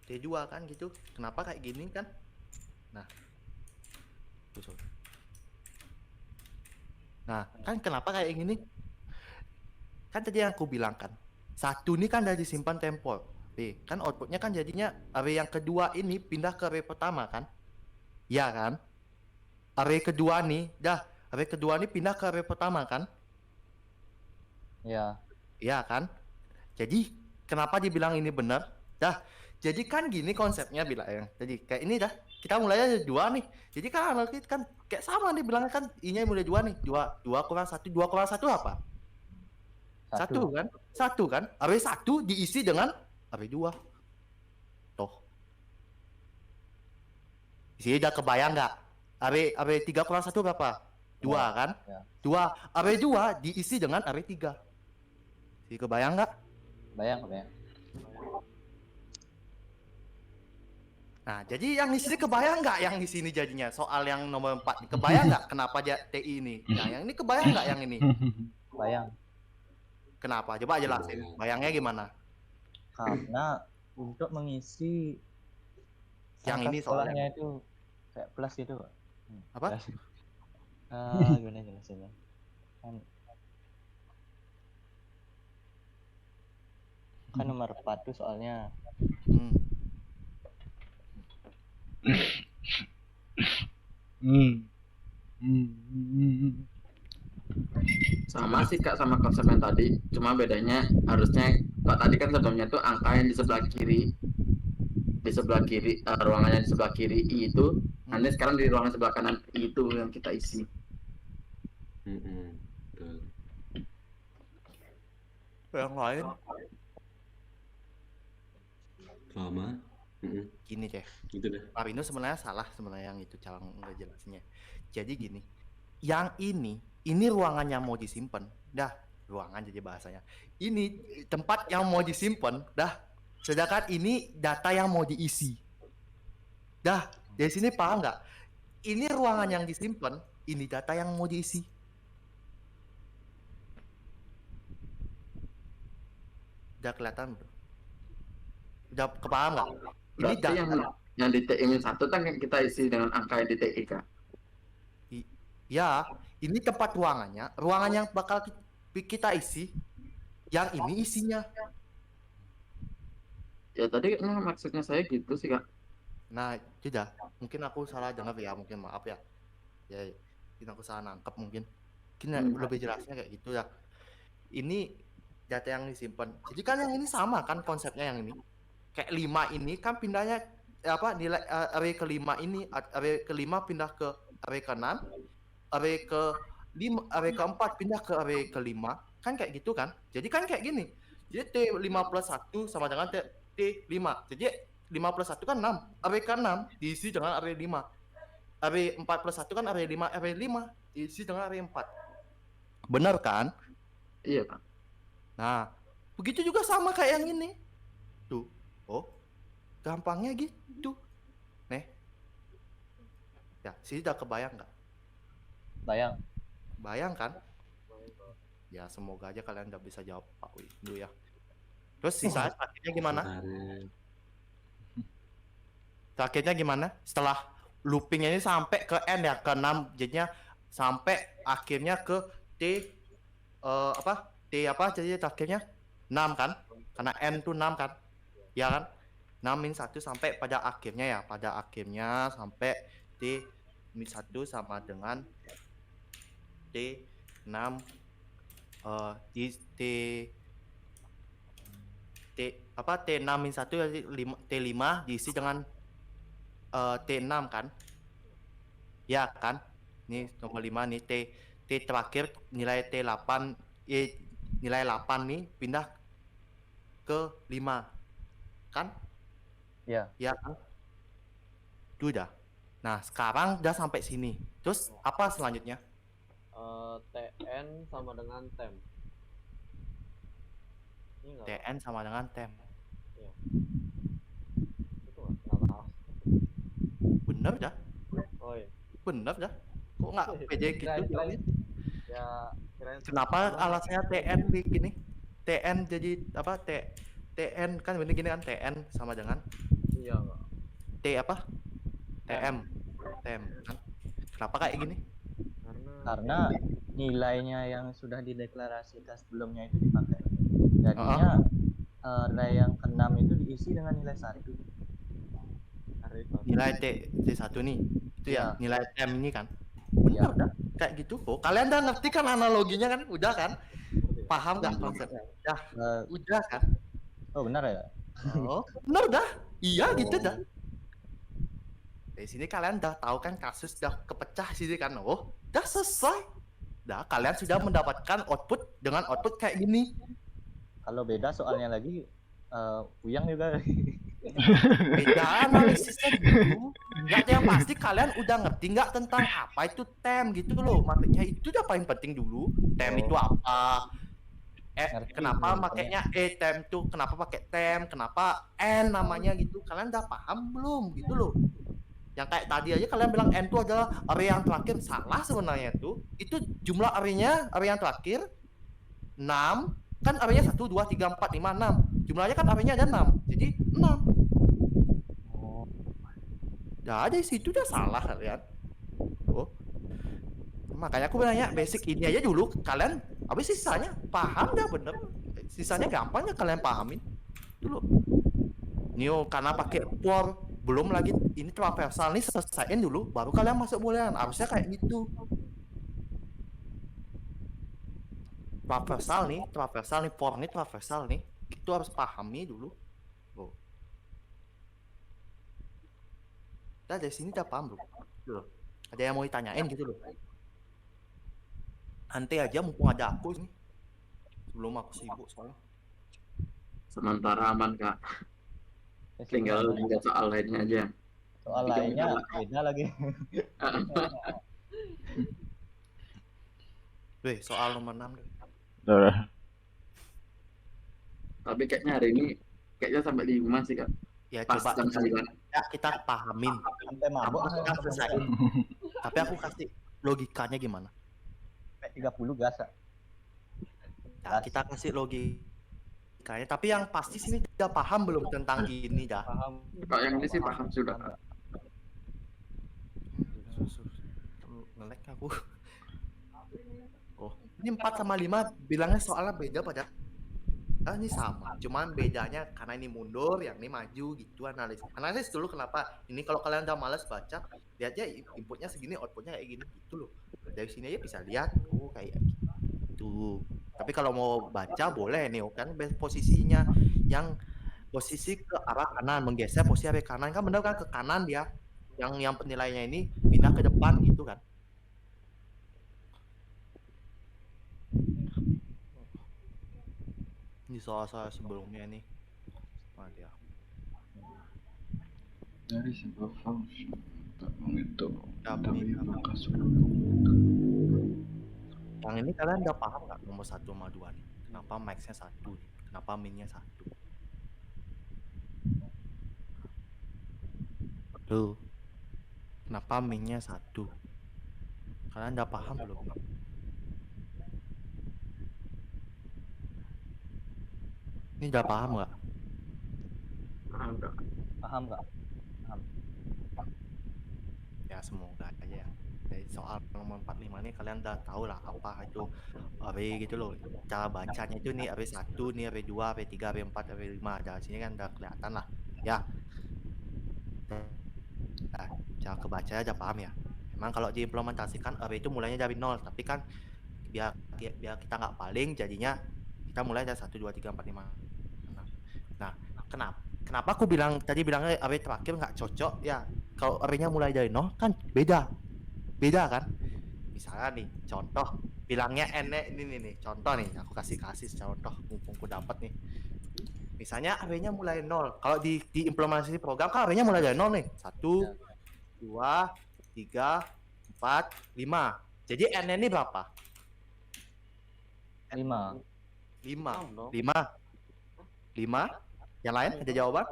Speaker 8: D2 kan gitu. Kenapa kayak gini kan? Nah, kan kenapa kayak gini? Kan tadi yang aku bilang kan, 1 ini kan dari simpan tempor. B, kan outputnya kan jadinya array yang kedua ini pindah ke array pertama kan? Ya kan? Array kedua nih, array kedua ini pindah ke array pertama kan?
Speaker 6: Ya.
Speaker 8: Iya kan? Jadi kenapa dibilang ini benar? Jadi kan gini konsepnya bilang tadi kayak ini kita mulai aja 2 nih. Jadi kan analitik kan kayak sama nih bilangnya kan I-nya mulai 2 nih. 2 kurang 1, 2 kurang 1 apa? 1 kan? 1 kan? Array 1 diisi dengan array 2. Toh. Di sini udah kebayang nggak? Array 3 kurang 1 berapa? 2 kan?
Speaker 6: Ya.
Speaker 8: 2. Array 2 diisi dengan array 3. Jadi kebayang nggak?
Speaker 6: Bayang.
Speaker 8: Nah, jadi yang di sini kebayang nggak yang di sini jadinya soal yang nomor 4? Kebayang nggak kenapa dia TI ini? Nah, yang ini kebayang nggak yang ini?
Speaker 6: Bayang.
Speaker 8: Kenapa? Coba jelasin. Bayangnya gimana?
Speaker 6: Karena untuk mengisi
Speaker 8: Yang
Speaker 6: angka
Speaker 8: ini
Speaker 6: sekolahnya
Speaker 8: soalnya.
Speaker 6: itu kayak plus gitu.
Speaker 8: Apa?
Speaker 6: Gimana jelasinnya? Kan nomor 4 tuh soalnya
Speaker 2: Sama sih Kak sama konsep yang tadi, cuma bedanya harusnya Kak tadi kan sebelumnya tuh angka yang di sebelah kiri ruangannya di sebelah kiri I itu, nanti sekarang di ruangan sebelah kanan I itu yang kita isi.
Speaker 5: Betul.
Speaker 8: Yang lain
Speaker 5: Sama.
Speaker 8: gini deh.
Speaker 5: Gitu deh.
Speaker 8: Marino sebenarnya salah sebenarnya yang itu cara ngejelasinnya. Jadi gini, yang ini ruangan yang mau disimpan. Ruangan jadi bahasanya. Ini tempat yang mau disimpan. Sedangkan ini data yang mau diisi. Dari sini paham nggak? Ini ruangan yang disimpan, ini data yang mau diisi. Udah kelihatan bro? Udah kepaham nggak? Ini
Speaker 2: Berarti yang di TI-1 kan kita isi dengan angka yang di TI Kak.
Speaker 8: Ya, ini tempat ruangannya, ruangan yang bakal kita isi, yang ini isinya.
Speaker 2: Ya tadi maksudnya saya gitu sih Kak.
Speaker 8: Nah, tidak. Mungkin aku salah dengar ya, mungkin maaf ya. Ya, mungkin aku salah nangkep mungkin. Mungkin lebih jelasnya kayak gitu ya. Ini data yang disimpan. Jadi kan yang ini sama kan konsepnya yang ini. Kayak 5 ini kan pindahnya nilai array ke-5 ini, array ke-5 pindah ke array ke-6, array ke-4 pindah ke array ke-5. Kan kayak gitu kan? Jadi kan kayak gini. Jadi T5 plus 1 sama dengan T5. Jadi 5 plus 1 kan 6. Array ke-6 diisi dengan array 5. Array 4 plus 1 kan array 5. Array 5 diisi dengan array 4. Benar kan?
Speaker 2: Iya Kak.
Speaker 8: Nah, begitu juga sama kayak yang ini. Tuh. Oh, gampangnya gitu. Nih. Ya, sini udah kebayang nggak? Bayang kan? Ya, semoga aja kalian udah bisa jawab Pak Wi dulu ya. Terus sisa akhirnya gimana? Terakhirnya gimana? Setelah loopingnya ini sampai ke N ya, ke 6 jadinya sampai akhirnya ke T jadi terakhirnya 6 kan? Karena N itu 6 kan? Ya kan? 6 min 1 sampai pada akhirnya ya, sampai T min 1 sama dengan T6 di T6 min 1 jadi T5 diisi dengan T6 kan? Ya kan? Ini nomor 5 nih T terakhir nilai T8 nilai 8 nih pindah ke 5 kan?
Speaker 6: Iya.
Speaker 8: Ya kan? Itu udah. Nah, sekarang udah sampai sini. Terus apa selanjutnya?
Speaker 7: TN sama dengan tem.
Speaker 8: TN sama dengan tem.
Speaker 7: Iya. Itu nggak salah.
Speaker 8: Bener dah.
Speaker 6: Oi.
Speaker 8: Bener dah. Kok nggak PJ gitu
Speaker 7: Kirain-
Speaker 8: jawabnya?
Speaker 7: Ya, kirain
Speaker 8: Kenapa alasannya TN begini? TN jadi apa? TN kan bener gini kan, TN sama dengan
Speaker 7: iya Kak.
Speaker 8: T apa? TM. TM kan? Kenapa kayak gini?
Speaker 6: Karena nilainya yang sudah dideklarasikan sebelumnya itu dipakai. Jadinya array yang ke-6 itu diisi dengan nilai 1.
Speaker 8: Nilai T1 nih. Itu ya,
Speaker 6: Iya.
Speaker 8: nilai TM ini kan.
Speaker 6: Iya.
Speaker 8: Bener dah. Kayak gitu kok. Kalian udah ngerti kan analoginya kan? Udah kan? Paham kan konsepnya? Udah kan?
Speaker 6: Oh benar ya?
Speaker 8: Oh, bener dah. Iya gitu dah. Dari sini kalian udah tahu kan kasus udah kepecah sini kan. Oh, udah selesai. Dah, kalian sudah mendapatkan output dengan output kayak gini.
Speaker 6: Kalau beda soalnya lagi Puyang juga.
Speaker 8: Beda analisisnya gitu. Nggak yang pasti kalian udah ngerti nggak tentang apa itu tem gitu loh. Makanya itu udah paling penting dulu. Tem itu apa? Kenapa makanya tem tuh kenapa pakai tem? Kenapa n namanya gitu? Kalian udah paham belum gitu loh? Yang kayak tadi aja kalian bilang n itu adalah array yang terakhir, salah sebenarnya tuh. Itu jumlah array-nya, array yang terakhir 6, kan array-nya 1 2 3 4 5 6. Jumlahnya kan array-nya ada 6. Jadi 6. Dah dari situ udah salah kalian. Oh. Makanya aku bilangnya basic ini aja dulu, kalian habis sisanya paham dah bener. Sisanya gampang ya kalian pahamin dulu. Nio karena pakai for, belum lagi ini traversal nih selesaiin dulu baru kalian masuk boolean. Harusnya kayak gitu. Traversal nih, for nih, traversal nih. Itu harus pahami dulu. Oh. Nah, dari sini udah paham belum? Loh. Ada yang mau ditanyain gitu loh. Nanti aja mumpung ada aku nih. Sebelum aku sibuk soalnya.
Speaker 2: Sementara aman Kak. Tinggal lihat soal lainnya aja.
Speaker 6: Soal lainnya beda lagi.
Speaker 8: Weh, soal nomor 6 deh.
Speaker 2: Tapi kayaknya hari ini kayaknya sampai 5 sih Kak.
Speaker 8: Ya
Speaker 2: Pas
Speaker 8: coba
Speaker 2: jam 9.
Speaker 8: ya, kita pahamin.
Speaker 6: Sampai mabuk
Speaker 8: Kita selesaiin. Tapi aku kasih logikanya gimana?
Speaker 6: Sampai 30 gas.
Speaker 8: Ya, kita kasih logikanya. Tapi yang pasti sini udah paham belum tentang gini dah?
Speaker 6: Paham.
Speaker 2: Kalau yang ini sih paham sudah Kak.
Speaker 8: Ngelek aku. Oh, ini 4 sama 5 bilangnya soalnya beda pada ini sama, cuman bedanya karena ini mundur, yang ini maju gitu. Analisis dulu kenapa ini. Kalau kalian udah males baca, lihat aja inputnya segini, outputnya kayak gini gitu loh. Dari sini aja bisa lihat, oh kayak gitu. Tapi kalau mau baca boleh nih, kan posisinya yang posisi ke arah kanan, menggeser posisi arah kanan kan bener kan, ke kanan dia. Yang penilaiannya ini pindah ke depan gitu kan. Ini soal-soal sebelumnya nih. Dia.
Speaker 1: Dari sebuah function tak menghitung
Speaker 8: tapi
Speaker 1: apakah
Speaker 8: yang ini kalian udah paham nggak nomor 1 sama 2 nih? Kenapa max-nya 1 nih? Kenapa min-nya 1? Loh. Kenapa min-nya 1? Kalian udah paham belum? Ini udah paham nggak?
Speaker 2: Paham Kak.
Speaker 6: Paham nggak? Paham.
Speaker 8: Ya semoga aja ya. Dari soal nomor 45 nih kalian udah tahu lah apa itu array gitu loh. Cara bacanya itu nih array 1, nih array 2, array 3, array 4, array 5. Dari sini kan udah kelihatan lah. Ya. Nah, cara kebacanya udah paham ya. Memang kalau diimplementasikan array itu mulainya dari 0, tapi kan biar kita nggak paling, jadinya kita mulai dari 1 2 3 4 5. Nah, kenapa aku tadi bilangnya array terakhir nggak cocok ya? Kalau array-nya mulai dari 0 kan beda kan? Misalnya nih contoh bilangnya n ini nih contoh nih, aku kasih contoh mumpung aku dapat nih. Misalnya array-nya mulai 0. Kalau di implementasi program kan array-nya mulai dari 0 nih. 1 2 3 4 5. Jadi n ini berapa?
Speaker 6: 5.
Speaker 8: 5. Yang lain ada jawaban?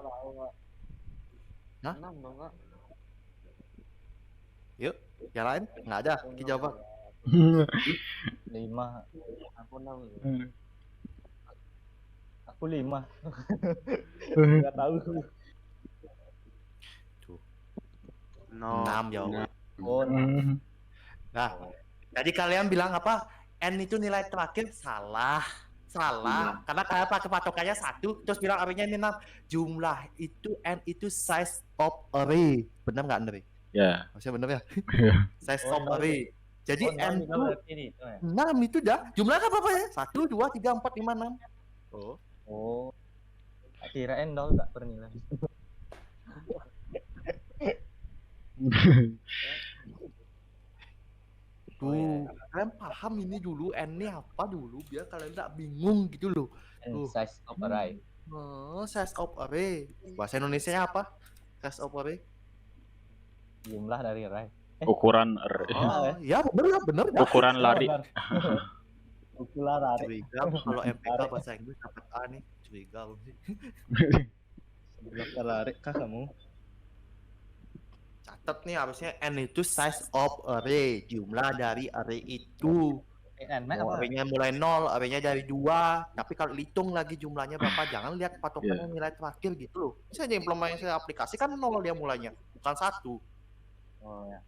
Speaker 8: Hah? Yuk, yang lain nggak ada. Kita jawab.
Speaker 6: 5. Aku 6. Aku 5. Nggak tahu.
Speaker 8: 6 jawab.
Speaker 6: Oh,
Speaker 8: Nah, jadi kalian bilang apa? N itu nilai terakhir salah. Karena kalian pakai patokannya 1, terus bilang arraynya ini 6. Jumlah itu N itu size of array. Benar nggak, Andre?
Speaker 1: Ya.
Speaker 8: Maksudnya benar ya? Size of array. Jadi N itu 6 itu dah. Jumlahnya berapa ya? 1, 2, 3, 4, 5, 6.
Speaker 6: Oh. Kirain 0 nggak bernilai.
Speaker 8: Tuh, kalian paham ini dulu N ini apa dulu biar kalian nggak bingung gitu loh.
Speaker 6: N size of array.
Speaker 8: Size of array. Bahasa Indonesianya apa? Size of array.
Speaker 6: Jumlah dari array.
Speaker 1: Ukuran array.
Speaker 8: Ya bener.
Speaker 1: Ukuran lari.
Speaker 6: Ukuran lari.
Speaker 8: Curiga kalau MPK bahasa Inggris dapat A nih. Curiga sih.
Speaker 6: Jumlah lari kah kamu?
Speaker 8: Catat nih harusnya N itu size of array, jumlah dari array itu. Arraynya mulai 0, arraynya dari 2. Tapi kalau hitung lagi jumlahnya berapa, jangan lihat patokannya nilai terakhir gitu loh. Misalnya implementasi aplikasi kan 0 dia mulainya, bukan 1.
Speaker 6: Oh ya.